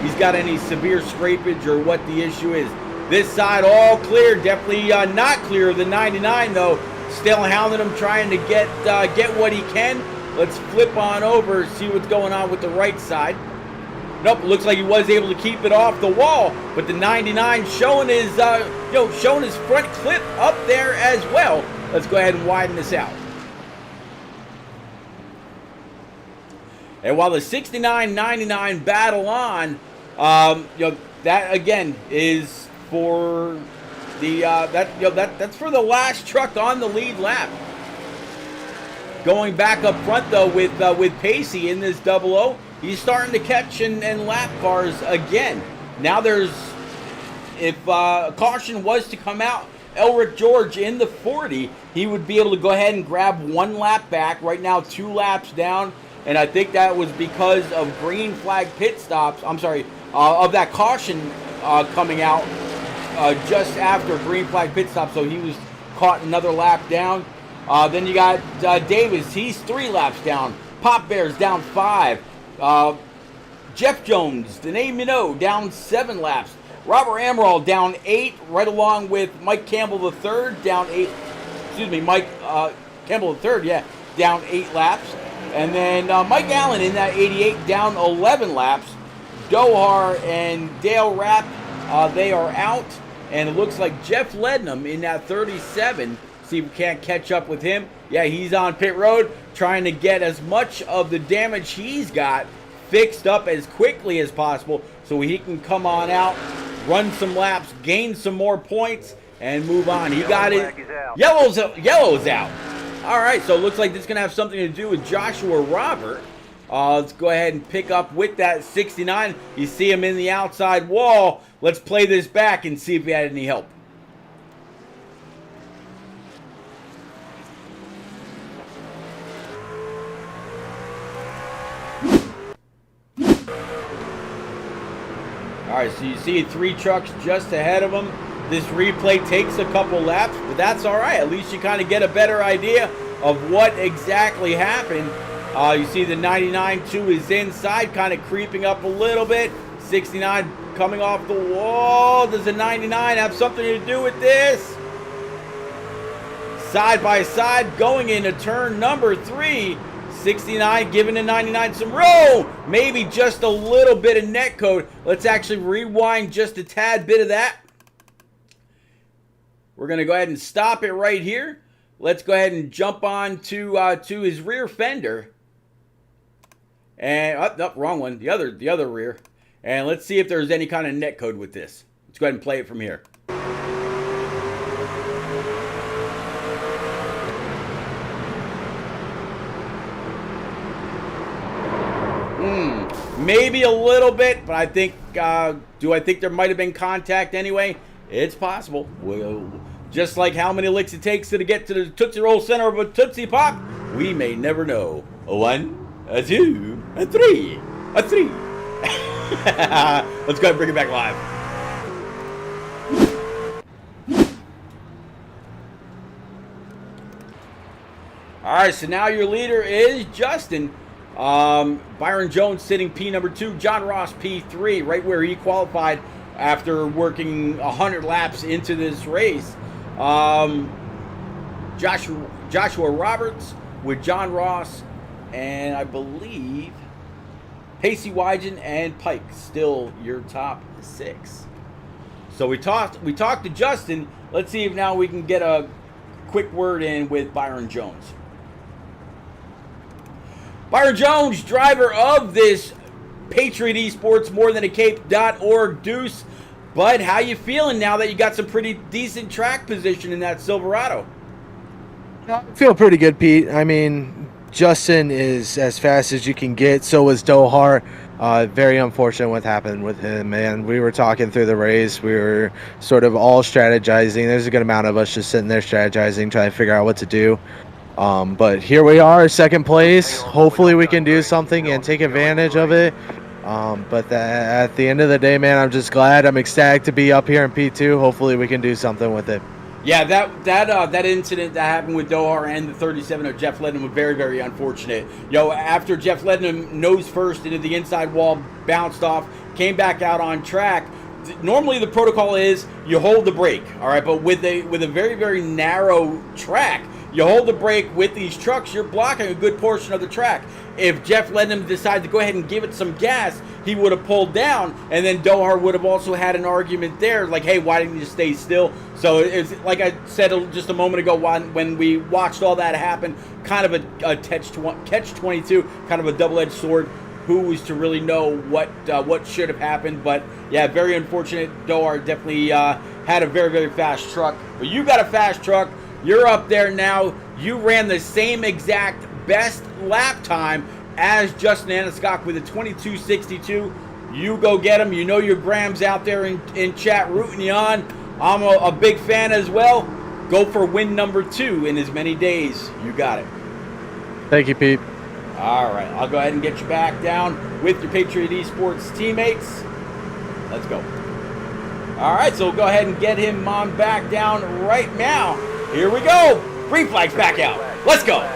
he's got any severe scrapage or what the issue is. This side all clear, definitely not clear of the 99 though. Still hounding him, trying to get what he can. Let's flip on over, see what's going on with the right side. Nope, looks like he was able to keep it off the wall, but the 99 showing his showing his front clip up there as well. Let's go ahead and widen this out. And while the 69-99 battle on, that again is for the that's for the last truck on the lead lap. Going back up front though with Pacey in this 00, he's starting to catch and lap cars again. Now if caution was to come out, Elric George in the 40, he would be able to go ahead and grab 1 lap back. Right now 2 laps down, and I think that was because of green flag pit stops. I'm sorry, of that caution coming out. just after green flag pit stop, so he was caught another lap down. Then you got Davis. He's 3 laps down. Pop Bear's down 5. Jeff Jones, the name you know, down 7 laps. Robert Amaral down 8, right along with Mike Campbell III, down 8. Excuse me, Mike Campbell III, yeah, down 8 laps. And then Mike Allen in that 88, down 11 laps. Dohar and Dale Rapp, they are out. And it looks like Jeff Lednam in that 37. See if we can't catch up with him. Yeah, he's on pit road trying to get as much of the damage he's got fixed up as quickly as possible so he can come on out, run some laps, gain some more points, and move on. He got it. Yellow's out. All right, so it looks like this is going to have something to do with Joshua Robert. Let's go ahead and pick up with that 69. You see him in the outside wall. Let's play this back and see if he had any help. All right, so you see 3 trucks just ahead of him. This replay takes a couple laps, but that's all right. At least you kind of get a better idea of what exactly happened. You see the 99 too is inside, kind of creeping up a little bit. 69 coming off the wall. Does the 99 have something to do with this? Side by side, going into turn number 3. 69 giving the 99 some room. Maybe just a little bit of netcode. Let's actually rewind just a tad bit of that. We're going to go ahead and stop it right here. Let's go ahead and jump on to his rear fender. And, wrong one. The other rear. And let's see if there's any kind of netcode with this. Let's go ahead and play it from here. Maybe a little bit, but I think, do I think there might have been contact anyway? It's possible. Well, just like how many licks it takes to get to the Tootsie Roll center of a Tootsie Pop, we may never know. A 1, a 2, a 3, a 3. Let's go ahead and bring it back live. All right, so now your leader is Justin. Byron Jones sitting P number 2, John Ross P3, right where he qualified after working 100 laps into this race. Joshua Roberts with John Ross, and I believe Pacey Wygen and Pike still your top 6. So we talked to Justin. Let's see if now we can get a quick word in with Byron Jones. Byron Jones, driver of this Patriot Esports morethanAcape.org Deuce. Bud, how you feeling now that you got some pretty decent track position in that Silverado? I feel pretty good, Pete. I mean, Justin is as fast as you can get. So is Dohar. Very unfortunate what happened with him, man. We were talking through the race. We were sort of all strategizing. There's a good amount of us just sitting there strategizing, trying to figure out what to do. But here we are, 2nd place. Hopefully we can do something and take advantage of it. But at the end of the day, man, I'm just glad. I'm ecstatic to be up here in P2. Hopefully we can do something with it. Yeah, that incident that happened with Dohar and the 37 of Jeff Lednam was very, very unfortunate. After Jeff Lednam nose first into the inside wall, bounced off, came back out on track. Normally the protocol is you hold the brake, all right? But with a very, very narrow track, you hold the brake with these trucks, you're blocking a good portion of the track. If Jeff Lednam decided to go ahead and give it some gas, he would have pulled down, and then Dohar would have also had an argument there, like, hey, why didn't you stay still? So it's like I said just a moment ago when we watched all that happen, kind of a catch-22, kind of a double-edged sword. Who was to really know what should have happened? But yeah, very unfortunate. Dohar definitely had a very, very fast truck. But you got a fast truck. You're up there now. You ran the same exact best lap time as Justin Aniscock with a 22.62. You go get him. You know your Graham's out there in chat rooting you on. I'm a big fan as well. Go for win number 2 in as many days. You got it. Thank you, Pete. All right, I'll go ahead and get you back down with your Patriot Esports teammates. Let's go. All right, so we'll go ahead and get him on back down right now. Here we go. Green flag's back out. Let's go.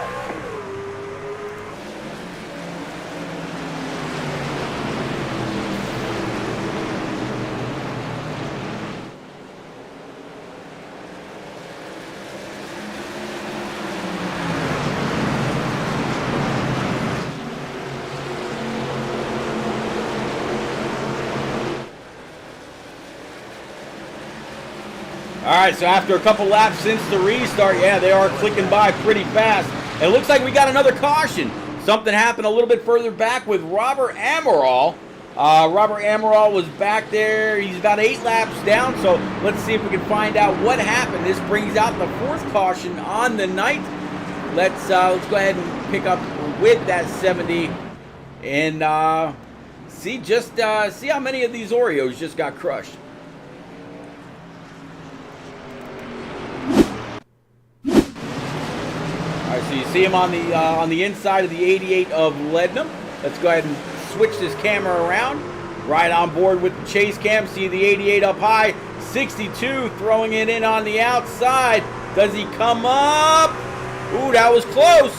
All right, so after a couple laps since the restart, yeah, they are clicking by pretty fast. It looks like we got another caution. Something happened a little bit further back with Robert Amaral. Robert Amaral was back there. He's about 8 laps down, so let's see if we can find out what happened. This brings out the 4th caution on the night. Let's go ahead and pick up with that 70 and see how many of these Oreos just got crushed. So you see him on the inside of the 88 of Leadnam. Let's go ahead and switch this camera around. Right on board with the chase cam. See the 88 up high. 62 throwing it in on the outside. Does he come up? Ooh, that was close.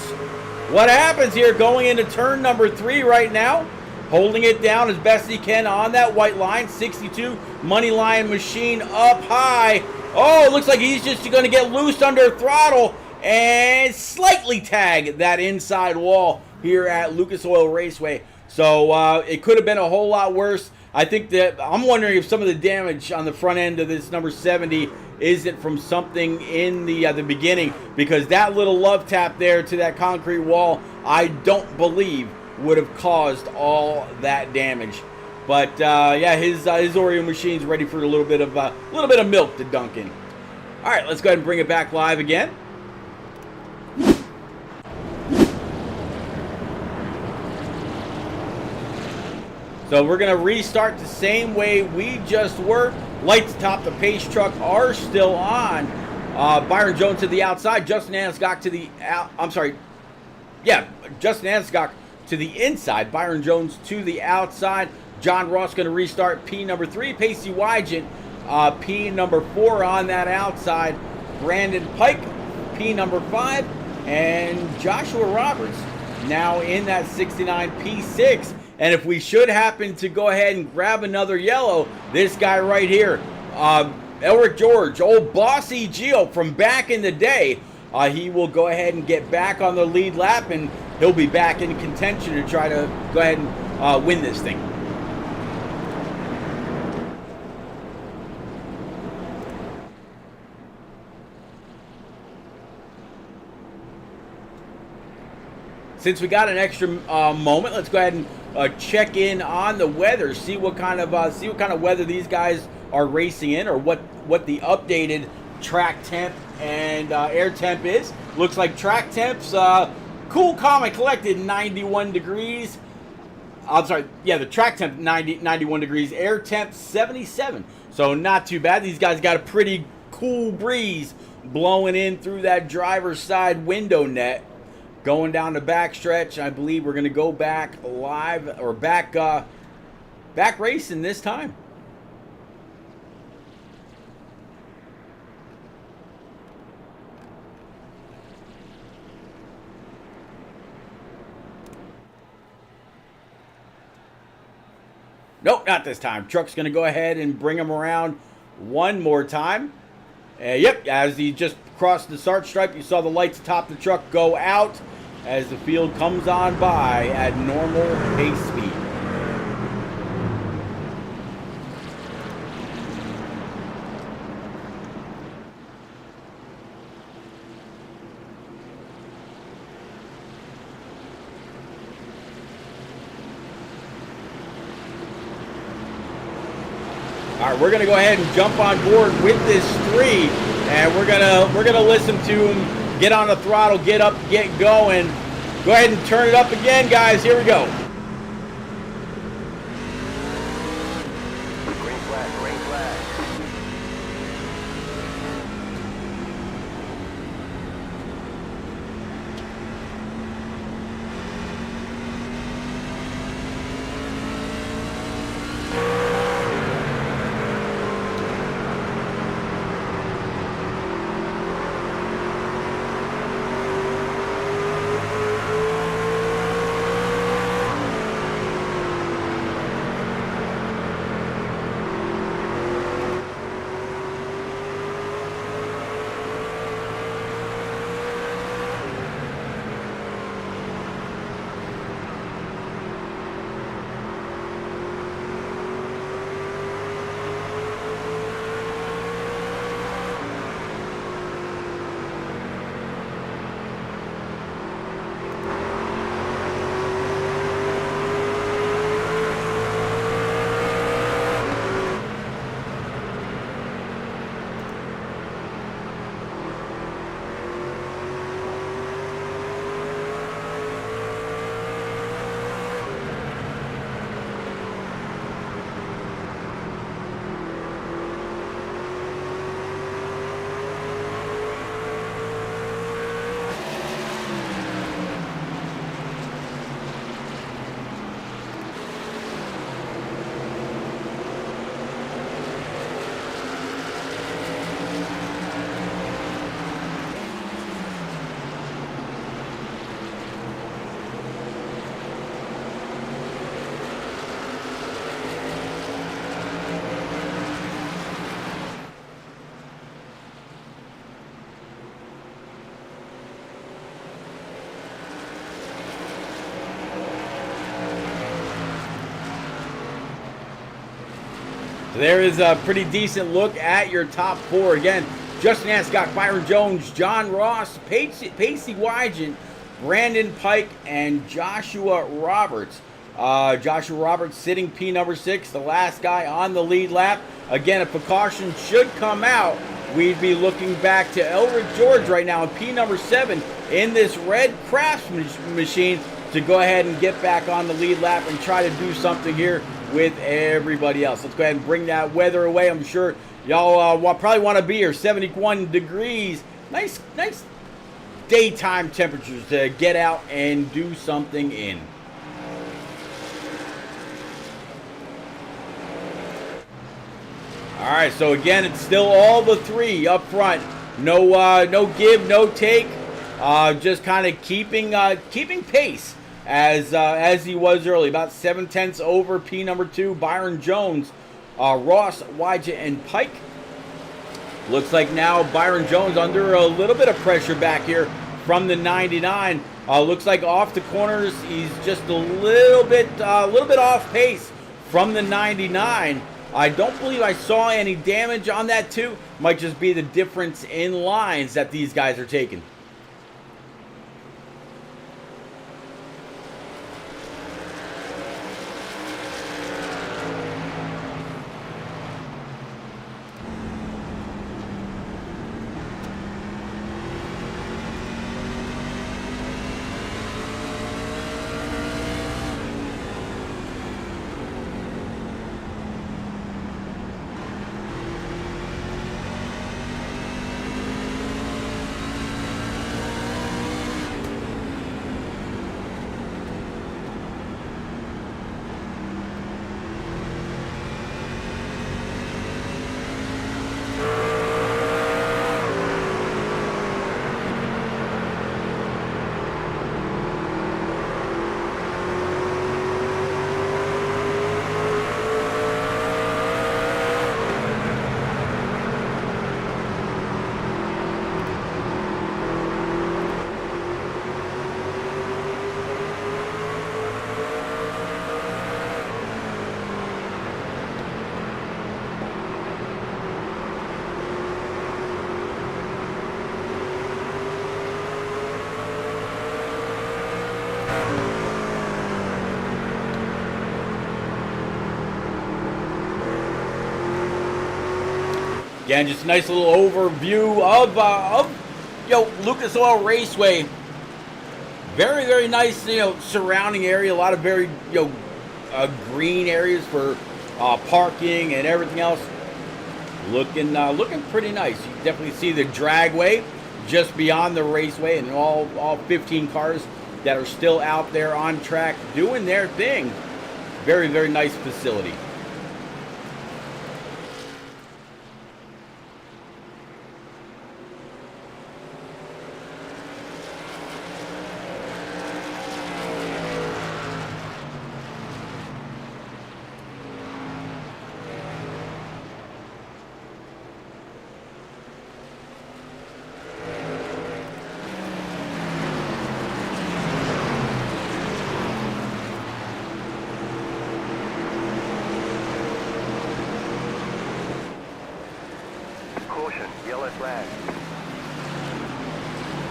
What happens here going into turn number 3 right now? Holding it down as best he can on that white line. 62 money line machine up high. Oh, it looks like he's just going to get loose under throttle and slightly tag that inside wall here at Lucas Oil Raceway. So it could have been a whole lot worse. I think that I'm wondering if some of the damage on the front end of this number 70 isn't from something in the beginning, because that little love tap there to that concrete wall, I don't believe would have caused all that damage. But yeah, his Oreo machine's ready for a little bit of milk to dunk in. All right, let's go ahead and bring it back live again. So we're going to restart the same way we just were. Lights atop the pace truck are still on. Byron Jones to the outside. Justin Anscock to the Justin Anscock to the inside. Byron Jones to the outside. John Ross going to restart P number 3. Pacey Wygant, P number 4 on that outside. Brandon Pike, P number 5. And Joshua Roberts now in that 69 P6. And if we should happen to go ahead and grab another yellow, this guy right here, Elric George, old Bossy Geo from back in the day, he will go ahead and get back on the lead lap, and he'll be back in contention to try to go ahead and win this thing. Since we got an extra moment, let's go ahead and check in on the weather, see what kind of weather these guys are racing in, or what the updated track temp and air temp is. Looks like track temps cool, calm, and collected 91 degrees. I'm sorry, yeah, the track temp 91 degrees, air temp 77. So not too bad. These guys got a pretty cool breeze blowing in through that driver's side window net. Going down the backstretch, I believe we're going to go back live, or back racing this time. Nope, not this time. Truck's going to go ahead and bring him around one more time. Yep, as he just crossed the start stripe, you saw the lights atop the truck go out as the field comes on by at normal pace speed. All right, we're gonna go ahead and jump on board with this 3, and we're gonna listen to him get on the throttle, get up, get going. Go ahead and turn it up again, guys. Here we go. Green flag, green flag. So there is a pretty decent look at your top 4. Again, Justin Ascot, Byron Jones, John Ross, Pacey Wygant, Brandon Pike, and Joshua Roberts. Joshua Roberts sitting P number 6, the last guy on the lead lap. Again, if precaution should come out, we'd be looking back to Elric George right now in P number 7 in this red Craftsman machine to go ahead and get back on the lead lap and try to do something here with everybody else. Let's go ahead and bring that weather away. I'm sure y'all probably want to be here. 71 degrees. Nice daytime temperatures to get out and do something in. All right, so again, it's still all the 3 up front. No give, no take. Just kind of keeping pace as he was early. About 7/10 over P number 2, Byron Jones, Ross, Wygant, and Pike. Looks like now Byron Jones under a little bit of pressure back here from the 99. Looks like off the corners, he's just a little bit off pace from the 99. I don't believe I saw any damage on that too. Might just be the difference in lines that these guys are taking. Again, just a nice little overview of Lucas Oil Raceway. Very, very nice, surrounding area. A lot of very, green areas for parking and everything else. Looking pretty nice. You can definitely see the dragway just beyond the raceway, and all 15 cars that are still out there on track doing their thing. Very, very nice facility.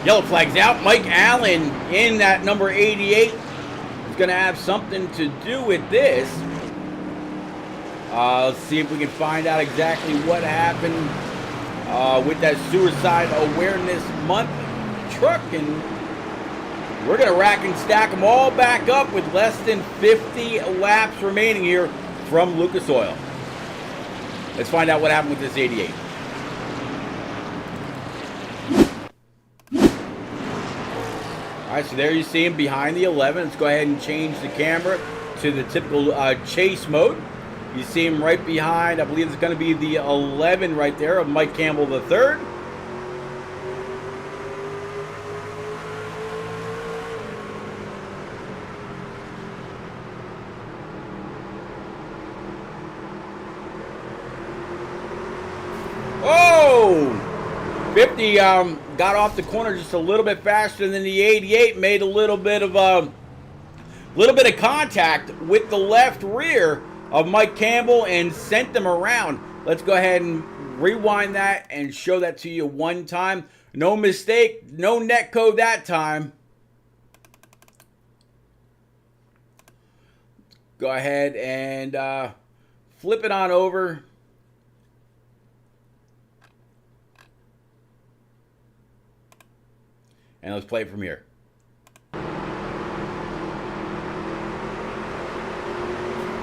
Yellow flag's out. Mike Allen in that number 88 is going to have something to do with this. Let's see if we can find out exactly what happened with that Suicide Awareness Month truck. And we're going to rack and stack them all back up with less than 50 laps remaining here from Lucas Oil. Let's find out what happened with this 88. All right, so there you see him behind the 11. Let's go ahead and change the camera to the typical chase mode. You see him right behind, I believe it's going to be the 11 right there of Mike Campbell III. Oh! 50 got off the corner just a little bit faster than the 88, made a little bit of contact with the left rear of Mike Campbell and sent them around. Let's go ahead and rewind that and show that to you one time. No mistake, no netcode that time. Go ahead and flip it on over. And let's play it from here.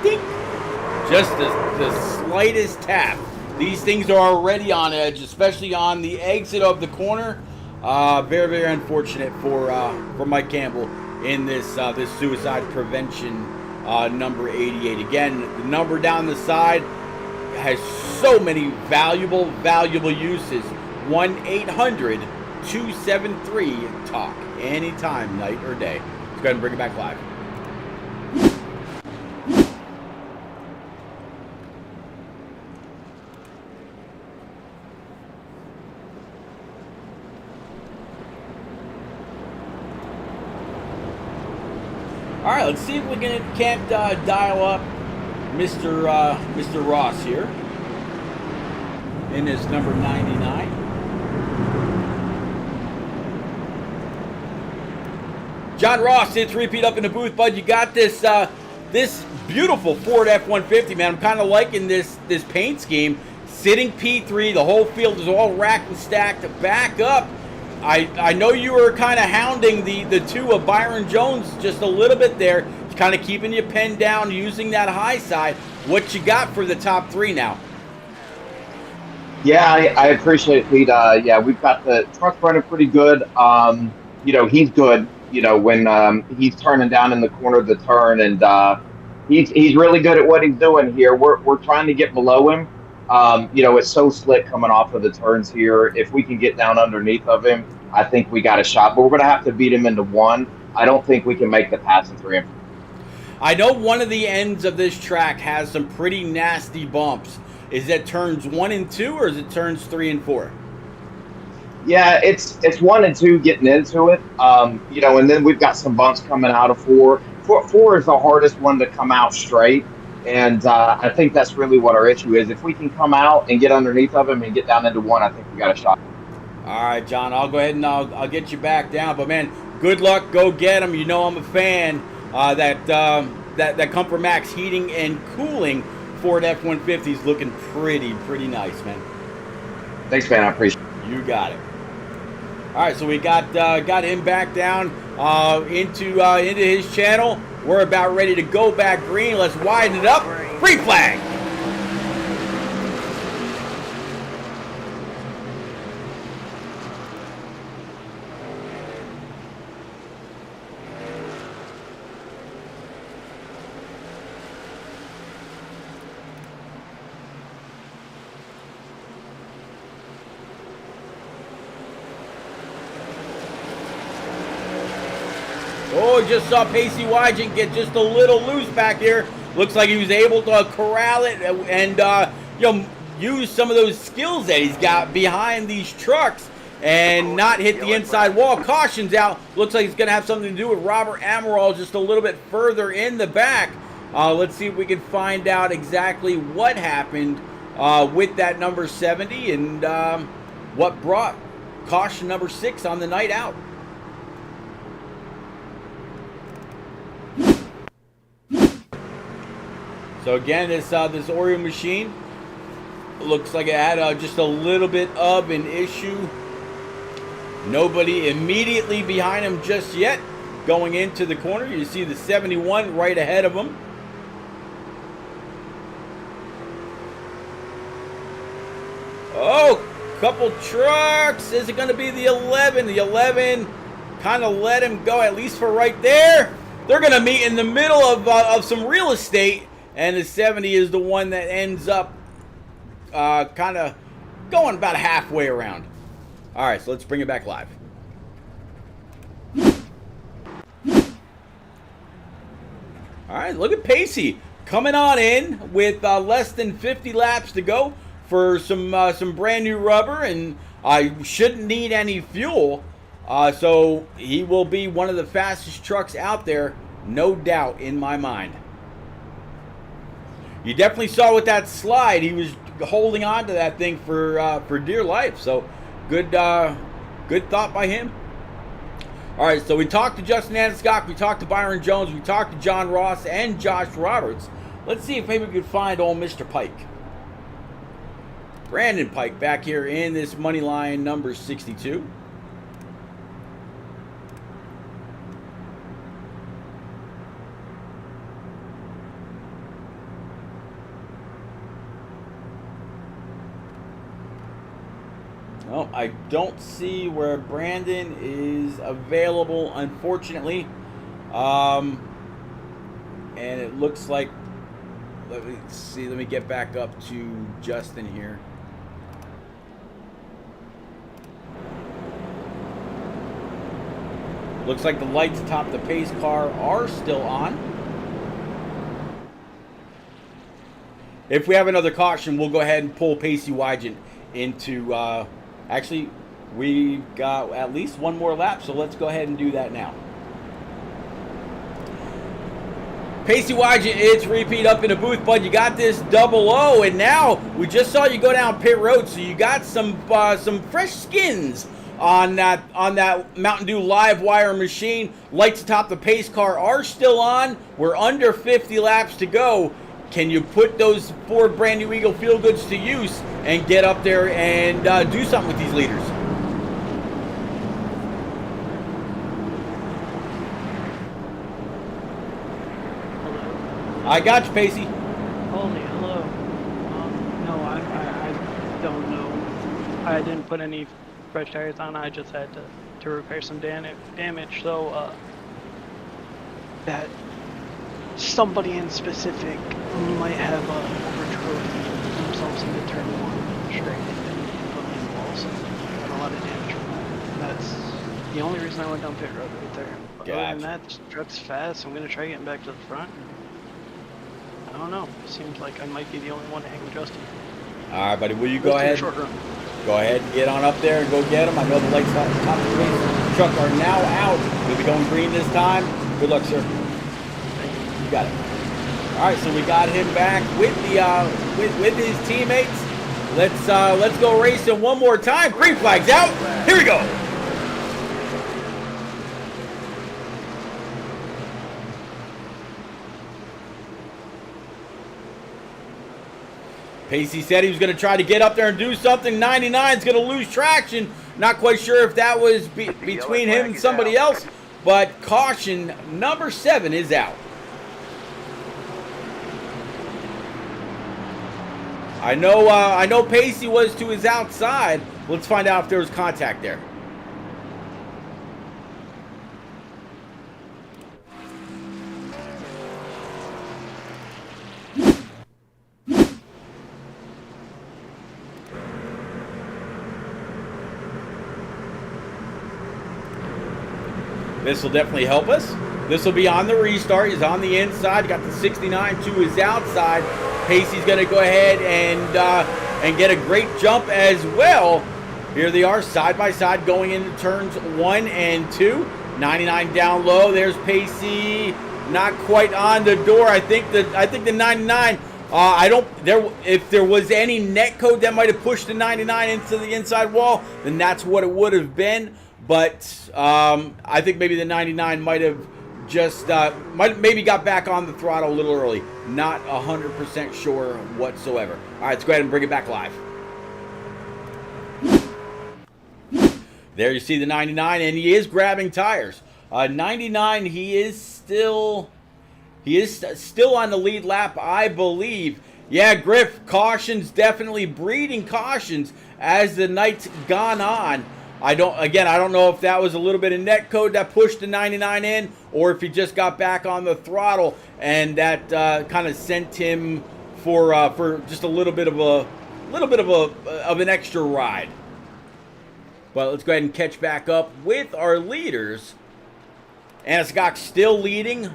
Ding. Just the slightest tap. These things are already on edge, especially on the exit of the corner. Very, very unfortunate for Mike Campbell in this suicide prevention number 88. Again, the number down the side has so many valuable uses. 1-800-273-TALK. Anytime, night or day. Let's go ahead and bring it back live. All right, let's see if we can't dial up Mr. Ross here in this number 99. John Ross, it's repeat up in the booth, bud. You got this this beautiful Ford F-150, man. I'm kind of liking this paint scheme. Sitting P3, the whole field is all racked and stacked. Back up. I know you were kind of hounding the two of Byron Jones just a little bit there, kind of keeping you pinned down, using that high side. What you got for the top three now? Yeah, I appreciate it, Pete. Yeah, we've got the truck running pretty good. He's good. When he's turning down in the corner of the turn, and he's really good at what he's doing here. We're trying to get below him. It's so slick coming off of the turns here. If we can get down underneath of him, I think we got a shot. But we're going to have to beat him into one. I don't think we can make the pass in 3 and 4. I know one of the ends of this track has some pretty nasty bumps. Is that turns 1 and 2, or is it turns 3 and 4? Yeah, it's 1 and 2 getting into it. And then we've got some bumps coming out of 4. 4 is the hardest one to come out straight. And I think that's really what our issue is. If we can come out and get underneath of him and get down into 1, I think we got a shot. All right, John, I'll go ahead and I'll get you back down. But, man, good luck. Go get him. You know I'm a fan. That Comfort Max heating and cooling Ford F-150 is looking pretty nice, man. Thanks, man. I appreciate it. You got it. All right, so we got him back down into his channel. We're about ready to go back green. Let's widen it up. Free flag. Oh, just saw Pacey Wygent get just a little loose back here. Looks like he was able to corral it and use some of those skills that he's got behind these trucks and not hit the inside wall. Caution's out. Looks like it's going to have something to do with Robert Amaral just a little bit further in the back. Let's see if we can find out exactly what happened with that number 70 and what brought caution number 6 on the night out. So again, this Oreo machine looks like it had just a little bit of an issue. Nobody immediately behind him just yet. Going into the corner, you see the 71 right ahead of him. Oh, couple trucks. Is it going to be the 11? The 11 kind of let him go, at least for right there. They're going to meet in the middle of some real estate. And the 70 is the one that ends up kind of going about halfway around. All right, so let's bring it back live. All right, look at Pacey coming on in with less than 50 laps to go for some brand new rubber, and I shouldn't need any fuel. So he will be one of the fastest trucks out there, no doubt in my mind. you definitely saw with that slide, he was holding on to that thing for dear life. So good thought by him. All right, so we talked to Justin Aniscock, we talked to Byron Jones, we talked to John Ross and Josh Roberts. Let's see if maybe we could find old Mr. Pike. Brandon Pike back here in this money line number 62. Oh, I don't see where Brandon is available, unfortunately. And it looks like, let me get back up to Justin here. Looks like the lights atop the pace car are still on. If we have another caution, we'll go ahead and pull Pacey Wygant into, actually, we've got at least one more lap, so let's go ahead and do that now. Pacey Wygant, it's repeat up in the booth, bud. You got this 00, and now we just saw you go down pit road, so you got some fresh skins on that Mountain Dew live wire machine. Lights atop the pace car are still on. We're under 50 laps to go. Can you put those 4 brand new Eagle Feel Goods to use and get up there and do something with these leaders? I got you, Pacey. Holy hello. No, I don't know. I didn't put any fresh tires on. I just had to repair some damage. So that somebody in specific might have overdrove themselves into turn 1 straight and put me in the walls. Got a lot of damage from that. That's the only reason I went down pit road right there. But other than that, this truck's fast. I'm gonna try getting back to the front. I don't know. It seems like I might be the only one to hang with Justin. All right, buddy. Will you go ahead? Go ahead and get on up there and go get him. I know the lights on the top of the race truck are now out. We'll be going green this time. Good luck, sir. You got it. All right, so we got him back with the with his teammates. Let's go racing one more time. Green flags out. Here we go. Pacey said he was going to try to get up there and do something. 99 is going to lose traction. Not quite sure if that was between him and somebody else, but caution number 7 is out. I know Pacey was to his outside. Let's find out if there was contact there. This will definitely help us. This will be on the restart. He's on the inside. Got the 69 to his outside. Pacey's going to go ahead and get a great jump as well. Here they are side by side going into turns 1 and 2. 99 down low. There's Pacey, not quite on the door. I think the 99. If there was any net code that might have pushed the 99 into the inside wall, then that's what it would have been. But I think maybe the 99 might have just maybe got back on the throttle a little early. Not 100% sure whatsoever. All right, let's go ahead and bring it back live. There you see the 99, and he is grabbing tires. 99, he is still on the lead lap, I believe. Yeah, Griff, cautions, definitely breeding cautions as the night's gone on. I don't know if that was a little bit of net code that pushed the 99 in, or if he just got back on the throttle and that kind of sent him for just a little bit of an extra ride. But let's go ahead and catch back up with our leaders. Aniscock still leading.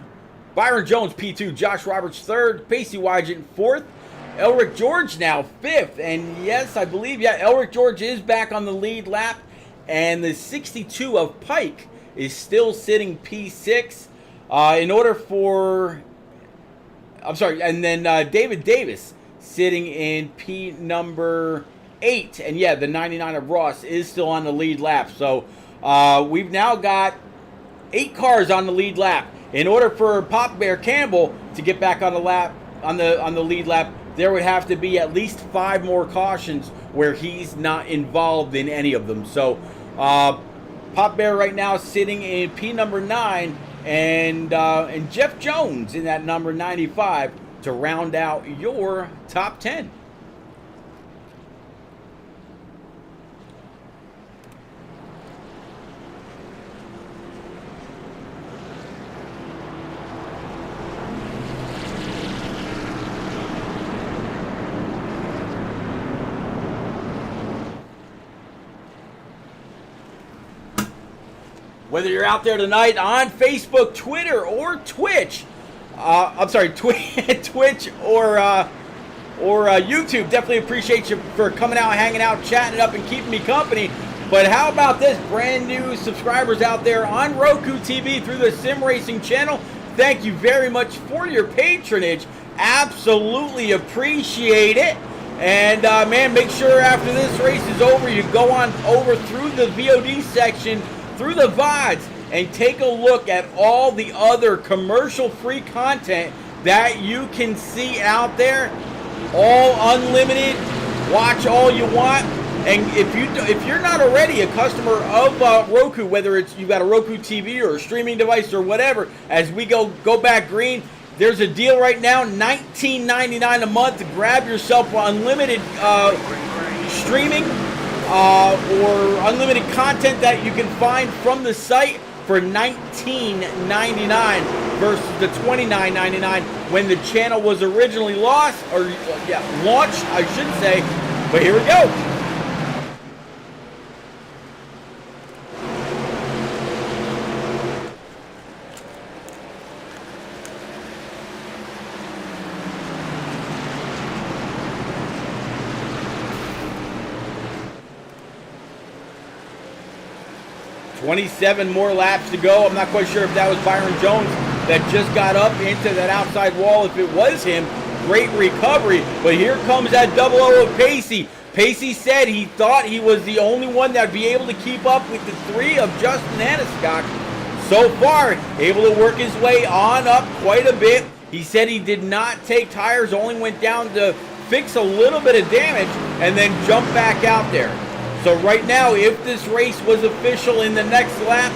Byron Jones P2, Josh Roberts 3rd, Pacey Wygant 4th, Elric George now 5th, and yes, I believe Elric George is back on the lead lap. And the 62 of Pike is still sitting P6. In order for I'm sorry, and then David Davis sitting in P number 8. And yeah, the 99 of Ross is still on the lead lap. So we've now got 8 cars on the lead lap. In order for Pop Bear Campbell to get back on the lap, on the lead lap, there would have to be at least 5 more cautions where he's not involved in any of them. So Pop Bear right now sitting in P number 9, and Jeff Jones in that number 95 to round out your top 10. Whether you're out there tonight on Facebook, Twitter, or Twitch, Twitch or YouTube, definitely appreciate you for coming out, hanging out, chatting it up, and keeping me company. But how about this, brand new subscribers out there on Roku TV through the Sim Racing channel? Thank you very much for your patronage. Absolutely appreciate it. And man, make sure after this race is over, you go on over through the VOD section, through the VODs, and take a look at all the other commercial-free content that you can see out there. All unlimited. Watch all you want. And if you're not already a customer of Roku, whether it's you've got a Roku TV or a streaming device or whatever, as we go back green, there's a deal right now, $19.99 a month to grab yourself unlimited streaming or unlimited content that you can find from the site for $19.99 versus the $29.99 when the channel was originally launched, I should say. But here we go. $27 more laps to go. I'm not quite sure if that was Byron Jones that just got up into that outside wall. If it was him, great recovery. But here comes that 00 of Pacey. Pacey said he thought he was the only one that would be able to keep up with the 3 of Justin Hanescock. So far, able to work his way on up quite a bit. He said he did not take tires, only went down to fix a little bit of damage and then jump back out there. So right now, if this race was official in the next lap,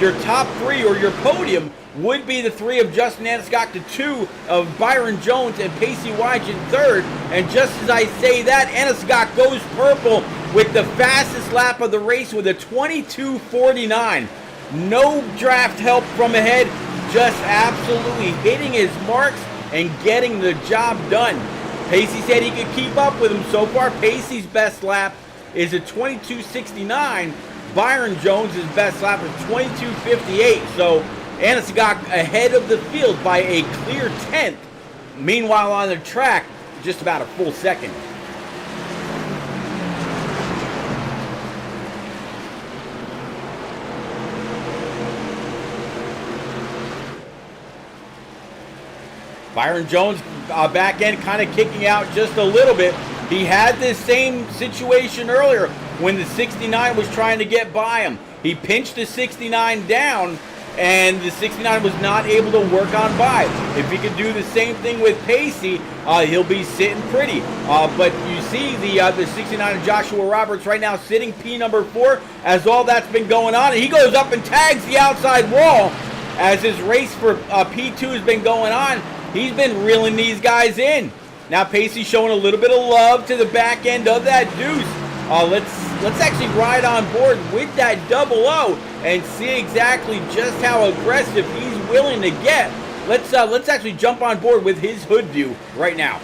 your top 3 or your podium would be the 3 of Justin Hanescock, the 2 of Byron Jones, and Pacey Wige in 3rd. And just as I say that, Hanescock goes purple with the fastest lap of the race with a 22:49. No draft help from ahead, just absolutely hitting his marks and getting the job done. Pacey said he could keep up with him. So far, Pacey's best lap is a 22:69. Byron Jones' best lap is 22:58. So Hanescock ahead of the field by a clear 10th. Meanwhile, on the track, just about a full second. Byron Jones back end kind of kicking out just a little bit. He had this same situation earlier when the 69 was trying to get by him. He pinched the 69 down, and the 69 was not able to work on by. If he could do the same thing with Pacey, he'll be sitting pretty. But you see the 69 of Joshua Roberts right now sitting P number 4 as all that's been going on. And he goes up and tags the outside wall as his race for P2 has been going on. He's been reeling these guys in. Now Pacey showing a little bit of love to the back end of that deuce. Let's actually ride on board with that 00 and see exactly just how aggressive he's willing to get. Let's actually jump on board with his hood view right now.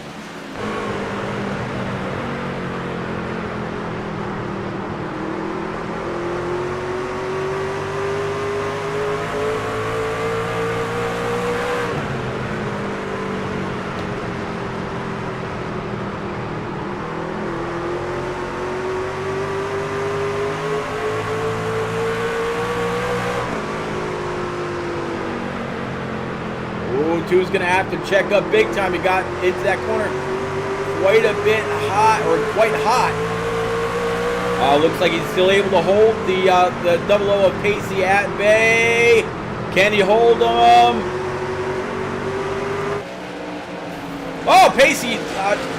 P2 is going to have to check up big time. He got into that corner quite a bit hot, or quite hot. Looks like he's still able to hold the double O of Pacey at bay. Can he hold him? Oh, Pacey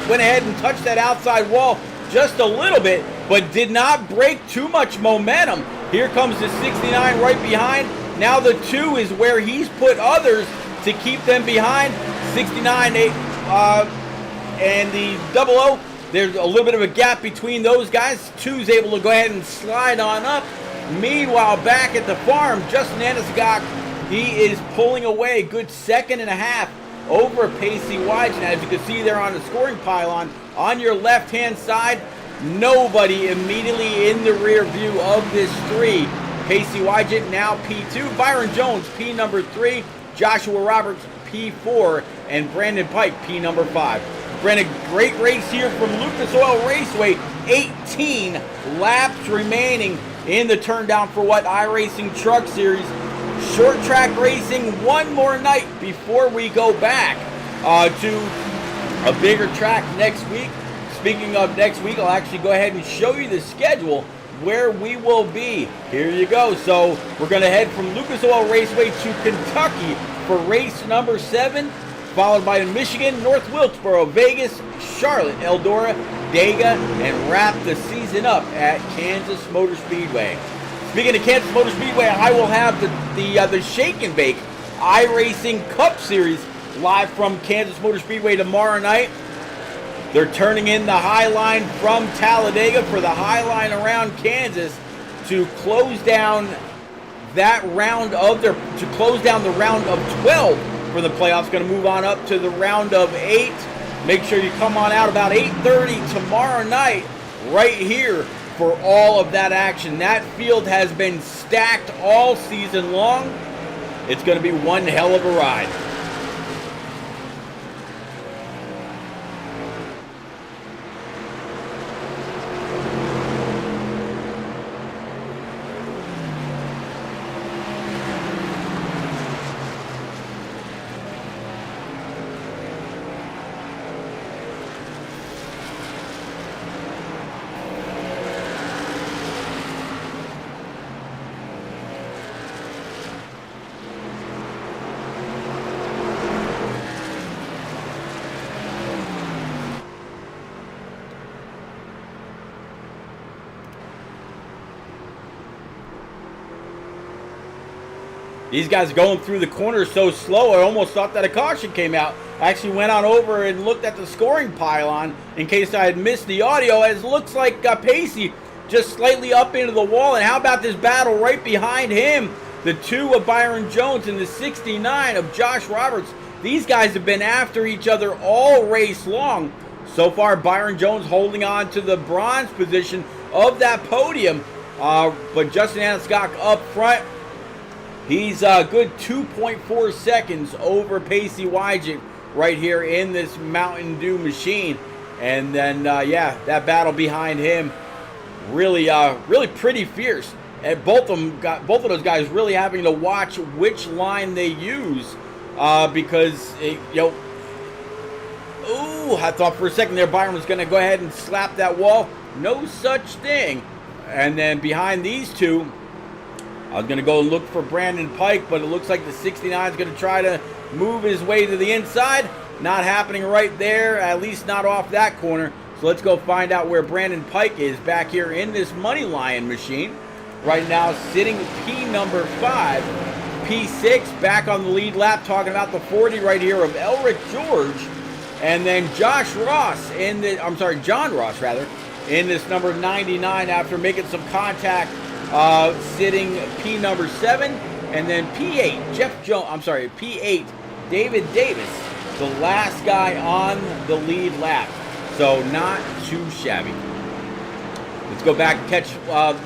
went ahead and touched that outside wall just a little bit, but did not break too much momentum. Here comes the 69 right behind. Now the 2 is where he's put others to keep them behind. 69 and the double O. There's a little bit of a gap between those guys. 2's able to go ahead and slide on up. Meanwhile, back at the farm, Justin Anisgok, he is pulling away. Good second and a half over Pacey Wygen. As you can see there on the scoring pylon, on your left-hand side, nobody immediately in the rear view of this 3. Pacey Wygen now P2, Byron Jones P number 3, Joshua Roberts P4, and Brandon Pike P number 5. Brandon, great race here from Lucas Oil Raceway. 18 laps remaining in the turn down for what iRacing Truck Series. Short track racing one more night before we go back to a bigger track next week. Speaking of next week, I'll actually go ahead and show you the schedule where we will be. Here you go. So we're going to head from Lucas Oil Raceway to Kentucky for race number 7, followed by Michigan, North Wilkesboro, Vegas, Charlotte, Eldora, Dega, and wrap the season up at Kansas Motor Speedway. Speaking of Kansas Motor Speedway, I will have the Shake and Bake iRacing Cup Series live from Kansas Motor Speedway tomorrow night. They're turning in the High Line from Talladega for the High Line around Kansas to close down that round of to close down the round of 12 for the playoffs. Going to move on up to the round of 8. Make sure you come on out about 8:30 tomorrow night right here for all of that action. That field has been stacked all season long. It's going to be one hell of a ride. These guys going through the corners so slow, I almost thought that a caution came out. I actually went on over and looked at the scoring pylon in case I had missed the audio, as it looks like Pacey just slightly up into the wall. And how about this battle right behind him? The 2 of Byron Jones and the 69 of Josh Roberts. These guys have been after each other all race long. So far, Byron Jones holding on to the bronze position of that podium. But Justin Anisgok up front. He's a good 2.4 seconds over Pacey Wygen right here in this Mountain Dew machine. And then, yeah, that battle behind him, really pretty fierce. And both of those guys really having to watch which line they use, because ooh, I thought for a second there Byron was going to go ahead and slap that wall. No such thing. And then behind these two, I was going to go and look for Brandon Pike, but it looks like the 69 is going to try to move his way to the inside. Not happening right there, at least not off that corner. So let's go find out where Brandon Pike is back here in this Money Lion machine. Right now sitting P number 5, P6 back on the lead lap, talking about the 40 right here of Elric George. And then John Ross in this number 99 after making some contact. Sitting P number 7, and then P8 P8 David Davis, the last guy on the lead lap. So not too shabby. Let's go back and catch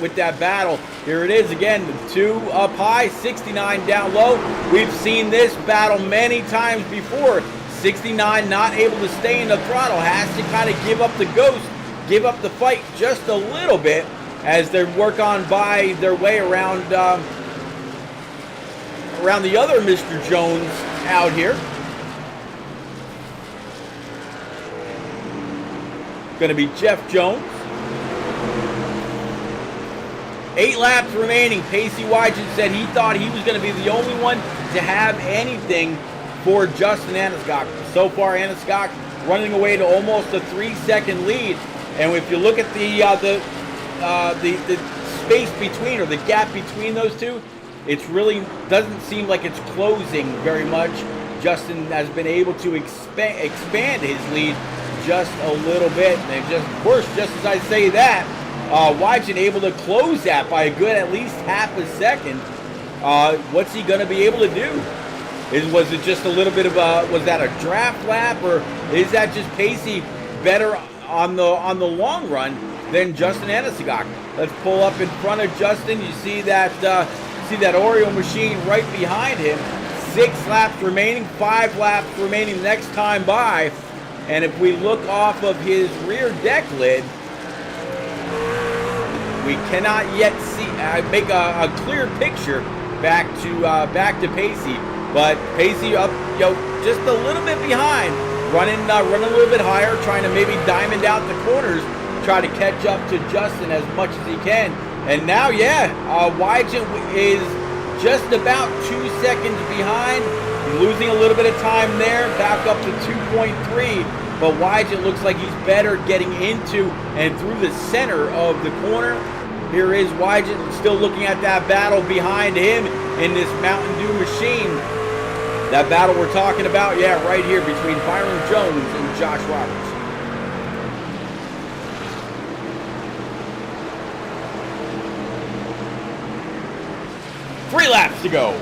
with that battle. Here it is again, the 2 up high, 69 down low. We've seen this battle many times before. 69 not able to stay in the throttle, has to kind of give up the ghost, give up the fight just a little bit, as they work on by their way around the other Mr. Jones out here. going to be Jeff Jones. 8 laps remaining. Pacey Wygen said he thought he was going to be the only one to have anything for Justin Aniscock. So far, Aniscock running away to almost a 3-second lead. And if you look at the space between, or the gap between those two, it really doesn't seem like it's closing very much. Justin has been able to expand his lead just a little bit. And just, of course, just as I say that, Wygen able to close that by a good at least half a second. What's he going to be able to do? Was it just a little bit of was that a draft lap, or is that just Pacey better on the long run than Justin Aniscock? Let's pull up in front of Justin. You see that Oreo machine right behind him. 6 laps remaining, 5 laps remaining next time by. And if we look off of his rear deck lid, we cannot yet see make a clear picture back to Pacey. But Pacey up, just a little bit behind, running a little bit higher, trying to maybe diamond out the corners, try to catch up to Justin as much as he can. And now, Wygen is just about 2 seconds behind. He's losing a little bit of time there, back up to 2.3. But Wygen looks like he's better getting into and through the center of the corner. Here is Wygen still looking at that battle behind him in this Mountain Dew machine. That battle we're talking about, right here between Byron Jones and Josh Roberts. Three laps to go.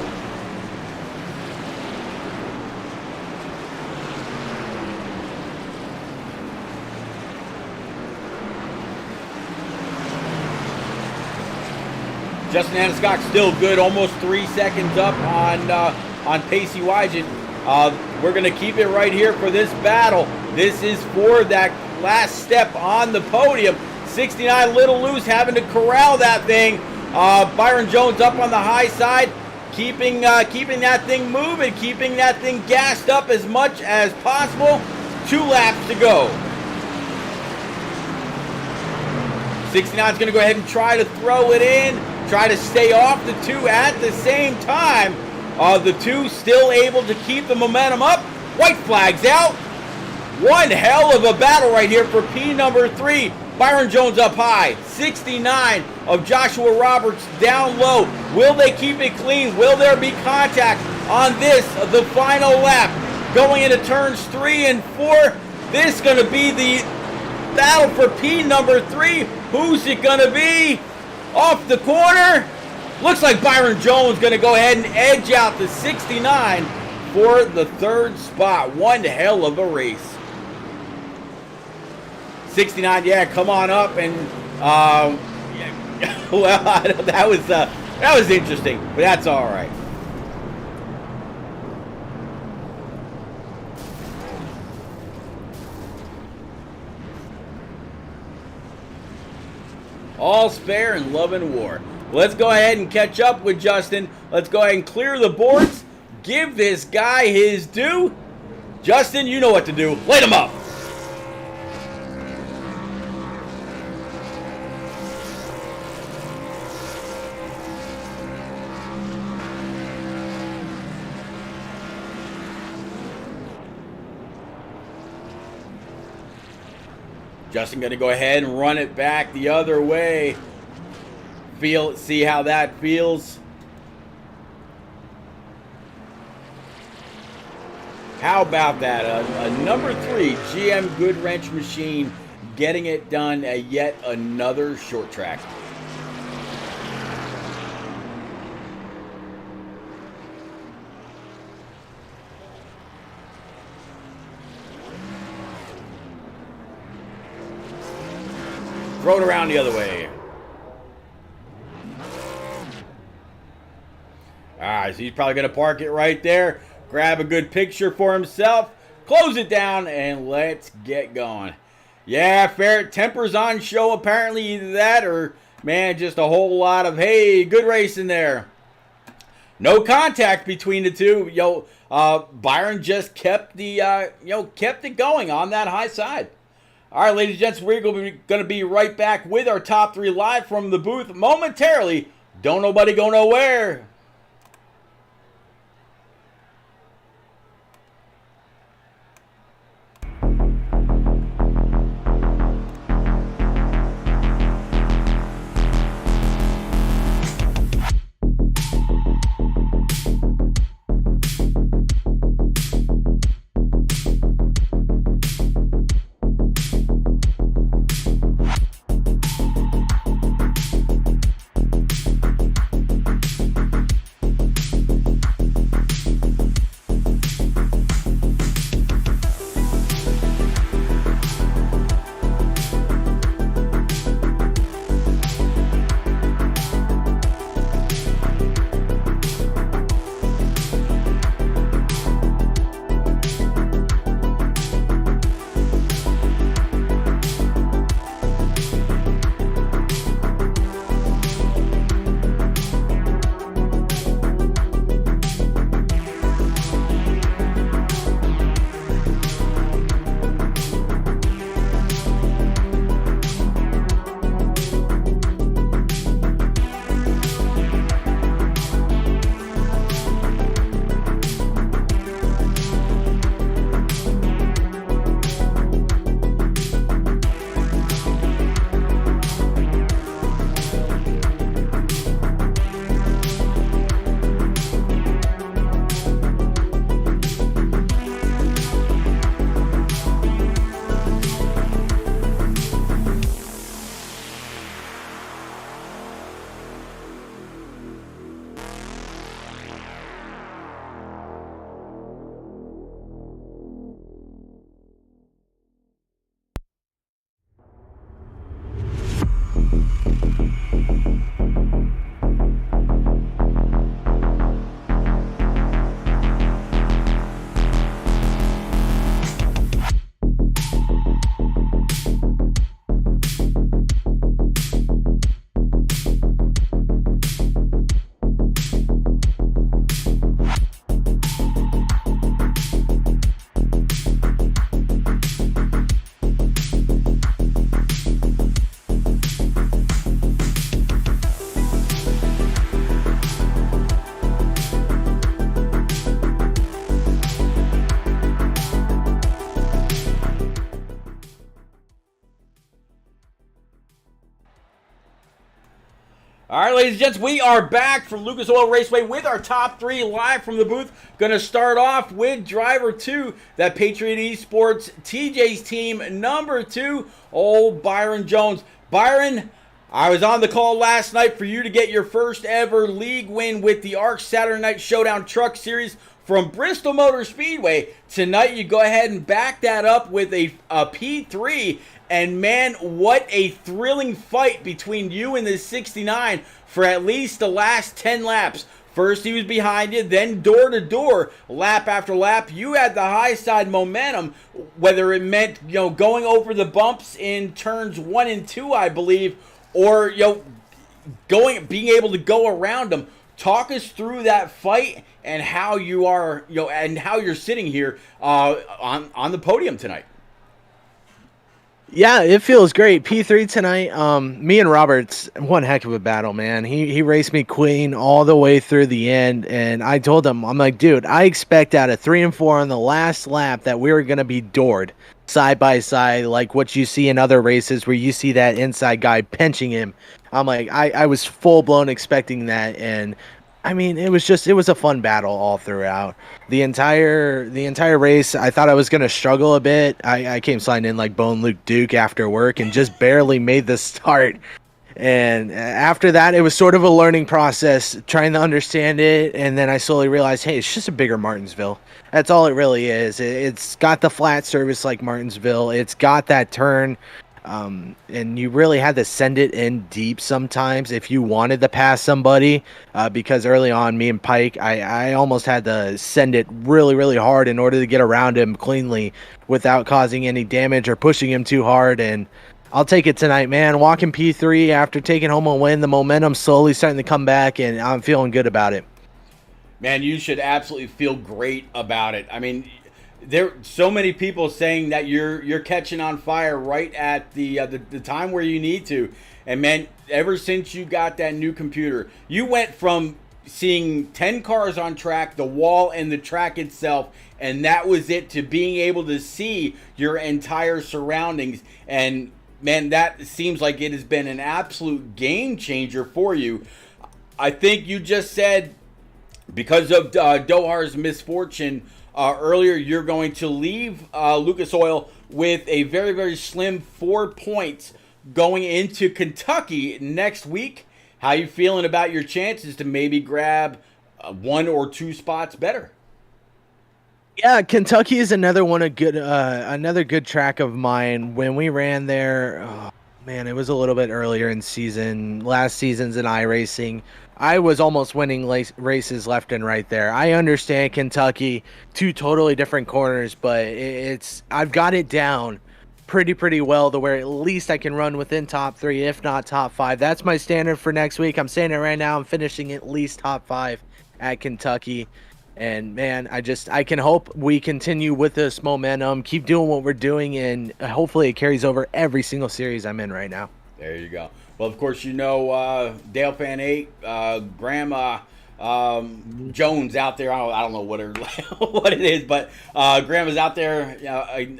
Justin Aniscock still good, almost 3 seconds up on Pacey Wygen. We're going to keep it right here for this battle. This is for that last step on the podium. 69 a little loose, having to corral that thing. Byron Jones up on the high side, keeping that thing moving, keeping that thing gassed up as much as possible. 2 laps to go. 69 is going to go ahead and try to throw it in, try to stay off the 2 at the same time. The 2 still able to keep the momentum up. White flags out. One hell of a battle right here for P number 3. Byron Jones up high. 69 of Joshua Roberts down low. Will they keep it clean? Will there be contact on this, the final lap? Going into turns 3 and 4. This is going to be the battle for P number 3. Who's it going to be? Off the corner. Looks like Byron Jones going to go ahead and edge out the 69 for the 3rd spot. One hell of a race. 69, come on up, and well, that was interesting, but that's all right. All's fair in love and war. Let's go ahead and catch up with Justin. Let's go ahead and clear the boards. Give this guy his due. Justin, you know what to do. Light him up. Justin going to go ahead and run it back the other way. See how that feels. How about that? A number 3 GM Goodwrench machine getting it done at yet another short track. Throw it around the other way. Alright, so he's probably going to park it right there. Grab a good picture for himself. Close it down, and let's get going. Yeah, Ferret, tempers on show apparently. Either that or, man, just a whole lot of, hey, good racing there. No contact between the two. Byron just kept the, kept it going on that high side. All right, ladies and gents, we're going to be right back with our top 3 live from the booth momentarily. Don't nobody go nowhere. All right, ladies and gents, we are back from Lucas Oil Raceway with our top 3 live from the booth. Going to start off with driver 2, that Patriot Esports TJ's team, number 2, old Byron Jones. Byron, I was on the call last night for you to get your first ever league win with the ARC Saturday Night Showdown Truck Series from Bristol Motor Speedway. Tonight, you go ahead and back that up with a P3. And man, what a thrilling fight between you and the 69 for at least the last 10 laps. First he was behind you, then door to door, lap after lap. You had the high side momentum, whether it meant, going over the bumps in turns 1 and 2, I believe, or, being able to go around them. Talk us through that fight and how you are, and how you're sitting here on the podium tonight. Yeah, it feels great. P3 tonight. Me and Robert's one heck of a battle, man. He raced me clean all the way through the end, and I told him, I'm like, dude, I expect out of 3 and 4 on the last lap that we were gonna be doored side by side, like what you see in other races where you see that inside guy pinching him. I'm like, I was full blown expecting that, and I mean, it was a fun battle all throughout. The entire race, I thought I was going to struggle a bit. I came sliding in like Bone Luke Duke after work and just barely made the start. And after that, it was sort of a learning process, trying to understand it. And then I slowly realized, hey, it's just a bigger Martinsville. That's all it really is. It's got the flat surface like Martinsville. It's got that turn. And you really had to send it in deep sometimes if you wanted to pass somebody, because early on, me and Pike, I almost had to send it really, really hard in order to get around him cleanly without causing any damage or pushing him too hard. And I'll take it tonight, man. Walking P3 after taking home a win, the momentum's slowly starting to come back, and I'm feeling good about it. Man, you should absolutely feel great about it. I mean, There so many people saying that you're catching on fire right at the time where you need to. And man, ever since you got that new computer, you went from seeing 10 cars on track, the wall and the track itself, and that was it, to being able to see your entire surroundings. And man, that seems like it has been an absolute game changer for you. I think you just said, because of Dohar's misfortune earlier, you're going to leave Lucas Oil with a very, very slim 4 points going into Kentucky next week. How you feeling about your chances to maybe grab 1 or 2 spots better? Yeah, Kentucky is another good track of mine. When we ran there, oh, man, it was a little bit earlier in season. Last season's in iRacing. I was almost winning races left and right there. I understand Kentucky, 2 totally different corners, but I've got it down pretty well to where at least I can run within top 3, if not top 5. That's my standard for next week. I'm saying it right now. I'm finishing at least top 5 at Kentucky. And man, I can hope we continue with this momentum, keep doing what we're doing, and hopefully it carries over every single series I'm in right now. There you go. Well, of course, you know, Dale Fan 8, Grandma Jones out there. I don't know what what it is, but Grandma's out there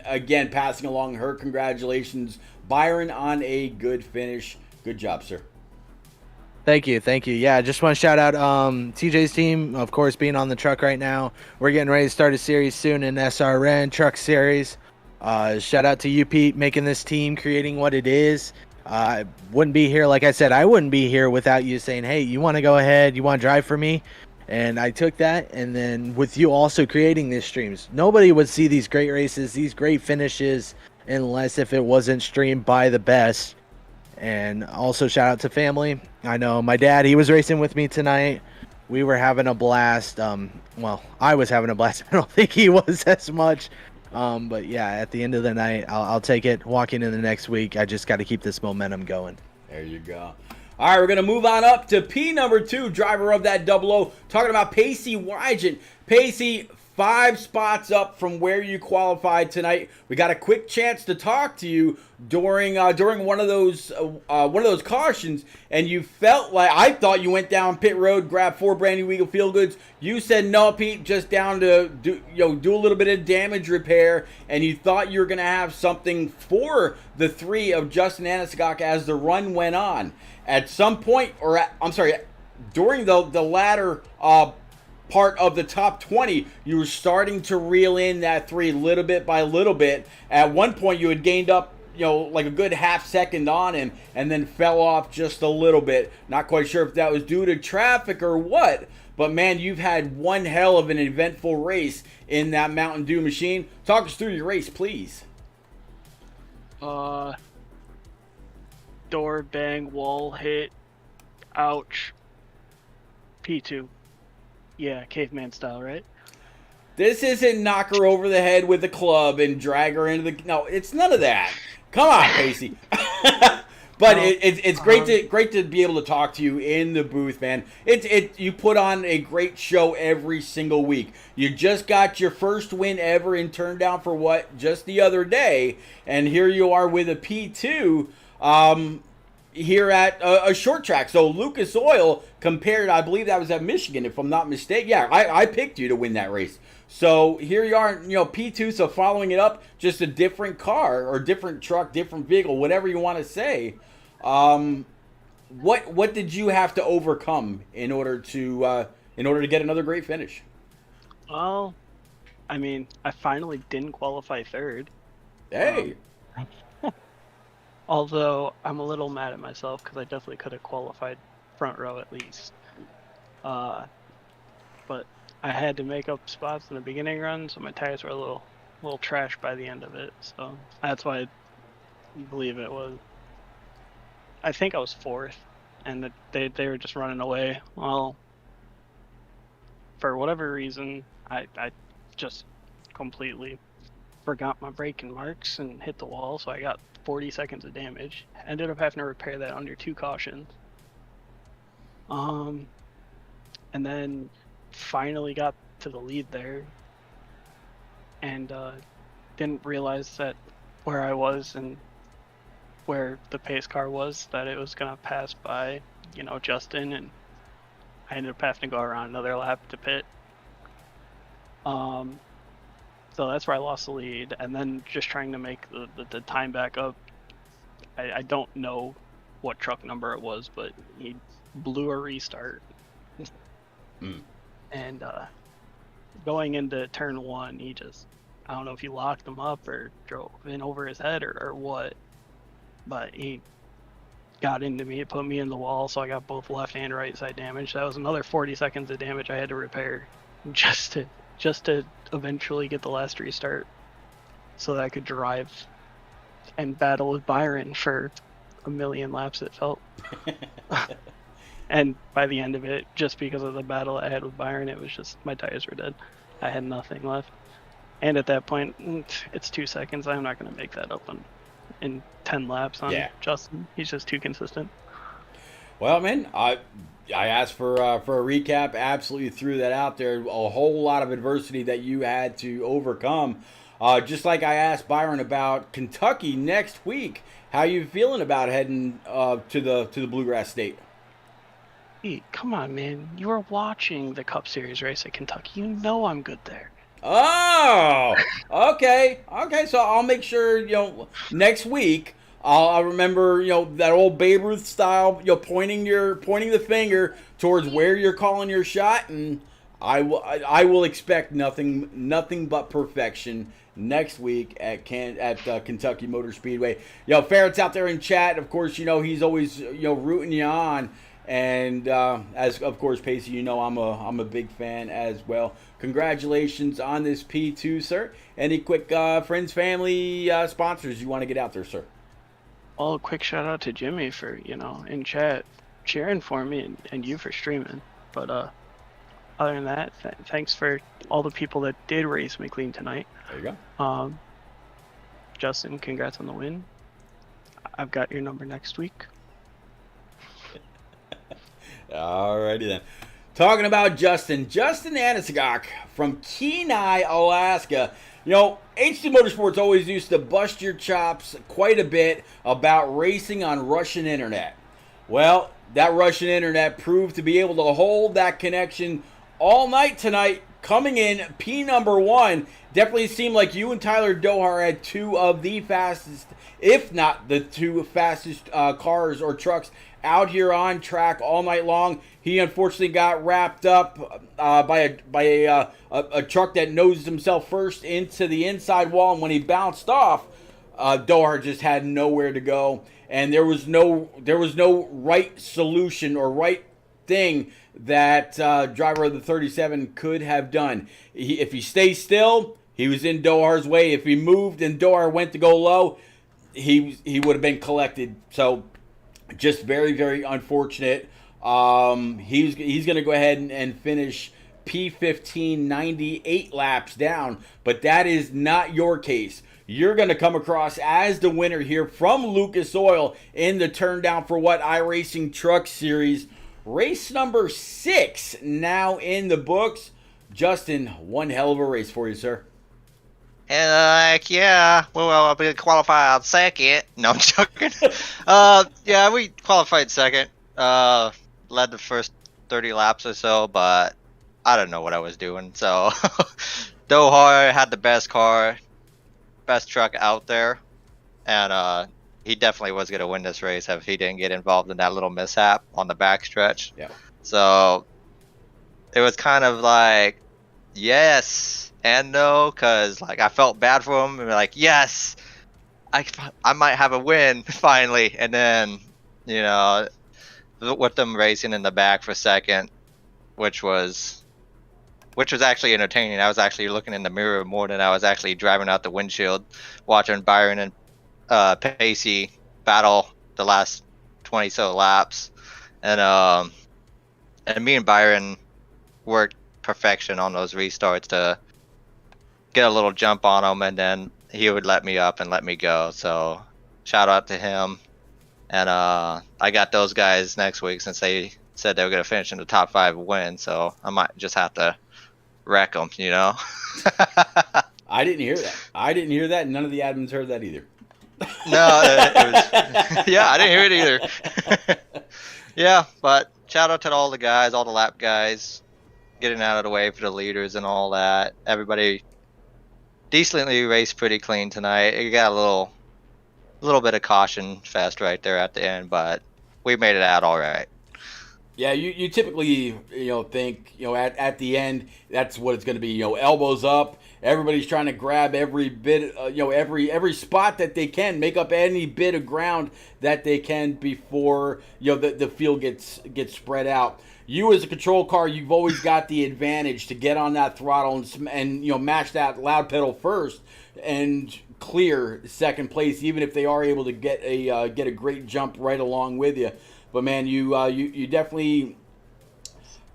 again, passing along her congratulations. Byron on a good finish. Good job, sir. Thank you. Yeah, I just want to shout out TJ's team, of course, being on the truck right now. We're getting ready to start a series soon in SRN Truck Series. Shout out to you, Pete, making this team, creating what it is. I wouldn't be here, like I said, I wouldn't be here without you saying, hey, you want to go ahead, you want to drive for me? And I took that, and then with you also creating these streams. Nobody would see these great races, these great finishes, unless if it wasn't streamed by the best. And also shout out to family. I know my dad, he was racing with me tonight. We were having a blast. Well, I was having a blast. I don't think he was as much. But yeah, at the end of the night, I'll take it. Walking in the next week, I just got to keep this momentum going. There you go. All right, we're going to move on up to P number 2, driver of that 00, talking about Pacey Wygant. Pacey, 5 spots up from where you qualified tonight. We got a quick chance to talk to you during one of those cautions, and you felt like, I thought you went down pit road, grabbed 4 brand new Eagle Feel Goods. You said no, Pete, just down to do a little bit of damage repair, and you thought you were gonna have something for the 3 of Justin Anasigok as the run went on. At some point, during the latter part of the top 20, you were starting to reel in that 3 little bit by little bit. At one point, you had gained up, like a good half second on him, and then fell off just a little bit. Not quite sure if that was due to traffic or what, but man, you've had one hell of an eventful race in that Mountain Dew machine. Talk us through your race, please. Door bang, wall hit, ouch, P2. Yeah, caveman style, right? This isn't knock her over the head with a club and drag her into the... No, it's none of that. Come on, Pacey. But it's great to be able to talk to you in the booth, man. You put on a great show every single week. You just got your first win ever in turn down for what? Just the other day. And here you are with a P2. Here at a short track. So Lucas Oil compared, I believe that was at Michigan, if I'm not mistaken. Yeah, I picked you to win that race. So here you are, P2, so following it up, just a different car or different truck, different vehicle, whatever you want to say. What did you have to overcome in order to get another great finish? Well, I mean, I finally didn't qualify third. Hey. Although I'm a little mad at myself because I definitely could have qualified front row at least. But I had to make up spots in the beginning run, so my tires were a little trash by the end of it. So that's why I believe it was. I think I was 4th, and they were just running away. Well, for whatever reason, I just completely forgot my braking marks and hit the wall, so I got 40 seconds of damage. Ended up having to repair that under 2 cautions. And then finally got to the lead there. and didn't realize that where I was and where the pace car was, that it was gonna pass by, Justin, and I ended up having to go around another lap to pit. So that's where I lost the lead, and then just trying to make the time back up. I don't know what truck number it was, but he blew a restart. And going into turn 1, he just, I don't know if he locked him up or drove in over his head or what, but he got into me, it put me in the wall, so I got both left and right side damage. That was another 40 seconds of damage I had to repair just to eventually get the last restart so that I could drive and battle with Byron for a million laps, it felt. And by the end of it, just because of the battle I had with Byron, it was just, my tires were dead. I had nothing left. And at that point, it's 2 seconds. I'm not going to make that up in 10 laps on Justin. He's just too consistent. Well, man, I asked for a recap. Absolutely threw that out there. A whole lot of adversity that you had to overcome. Just like I asked Byron about Kentucky next week. How you feeling about heading to the Bluegrass State? Hey, come on, man. You were watching the Cup Series race at Kentucky. You know I'm good there. Oh, okay. So I'll make sure, next week I'll remember, that old Babe Ruth style, pointing the finger towards where you're calling your shot, and I will expect nothing but perfection next week at Kentucky Motor Speedway. Ferret's out there in chat. Of course, he's always rooting you on. And as of course, Pacey, I'm a big fan as well. Congratulations on this P2, sir. Any quick friends, family, sponsors you want to get out there, sir? Well, a quick shout out to Jimmy for in chat cheering for me and you for streaming. But other than that, thanks for all the people that did race McLean tonight. There you go. Justin, congrats on the win. I've got your number next week. Alrighty then. Talking about Justin Anisagok from Kenai, Alaska. HD Motorsports always used to bust your chops quite a bit about racing on Russian internet. Well, that Russian internet proved to be able to hold that connection all night tonight, coming in P number 1. Definitely seemed like you and Tyler Dohar had two of the fastest, if not the two fastest cars or trucks out here on track all night long. He unfortunately got wrapped up by a truck that nosed himself first into the inside wall, and when he bounced off, Dohar just had nowhere to go, and there was no right solution or right thing that driver of the 37 could have done. If he stayed still, he was in Dohar's way. If he moved and Dohar went to go low, he would have been collected. So just very, very unfortunate. He's going to go ahead and finish P15 98 laps down, but that is not your case. You're going to come across as the winner here from Lucas Oil in the Turn Down for What iRacing Truck Series. Race number 6 now in the books. Justin, one hell of a race for you, sir. And well, I'll be qualified second. No, I'm joking. We qualified second. Led the first 30 laps or so, but I don't know what I was doing. So Dohar had the best car, best truck out there, and he definitely was going to win this race if he didn't get involved in that little mishap on the backstretch. Yeah. So it was kind of like yes and no, because like I felt bad for him and like yes, I might have a win finally, and then with them racing in the back for second, which was actually entertaining. I was actually looking in the mirror more than I was actually driving out the windshield, watching Byron and Pacey battle the last 20 so laps, and me and Byron worked perfection on those restarts to get a little jump on him, and then he would let me up and let me go. So shout out to him. And I got those guys next week since they said they were going to finish in the top 5 win. So I might just have to wreck them, I didn't hear that. I didn't hear that. And none of the admins heard that either. No, it was. Yeah, I didn't hear it either. Yeah, but shout out to all the guys, all the lap guys, getting out of the way for the leaders and all that. Everybody decently raced pretty clean tonight. It got a little bit of caution fest right there at the end, but we made it out all right. Yeah, you typically think at the end that's what it's going to be. Elbows up. Everybody's trying to grab every bit, every spot that they can, make up any bit of ground that they can before the field gets spread out. You as a control car, you've always got the advantage to get on that throttle and match that loud pedal first and clear second place, even if they are able to get a great jump right along with you. But man, you definitely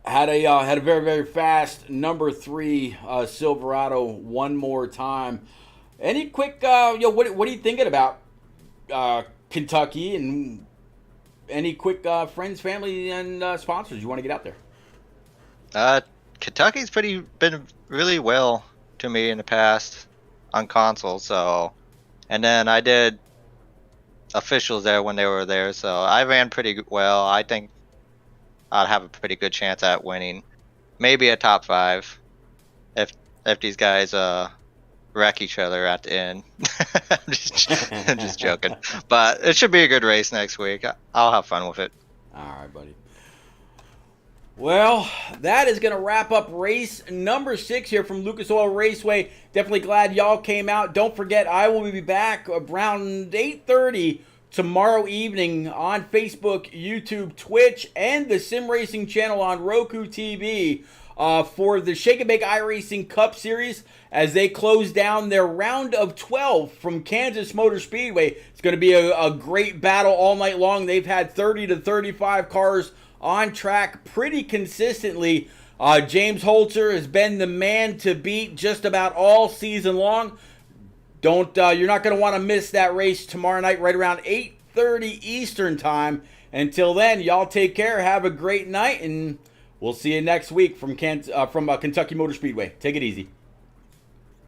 had a very, very fast number 3 Silverado one more time. Any quick what are you thinking about Kentucky, and any quick friends, family, and sponsors you want to get out there? Kentucky's been really well to me in the past on console, so, and then I did officials there when they were there, so I ran pretty well. I think I'd have a pretty good chance at winning, maybe a top 5 if these guys wreck each other at the end. I'm just joking, but it should be a good race next week. I'll have fun with it. All right, buddy. Well, that is going to wrap up race number 6 here from Lucas Oil Raceway. Definitely glad y'all came out. Don't forget, I will be back around 8:30 tomorrow evening on Facebook, YouTube, Twitch, and the Sim Racing channel on Roku TV for the Shake and Bake iRacing Cup Series as they close down their round of 12 from Kansas Motor Speedway. It's going to be a great battle all night long. They've had 30 to 35 cars on track pretty consistently. James Holzer has been the man to beat just about all season long. You're not going to want to miss that race tomorrow night right around 8:30 Eastern time. Until then, y'all take care, have a great night, and we'll see you next week from Kentucky Motor Speedway. Take it easy.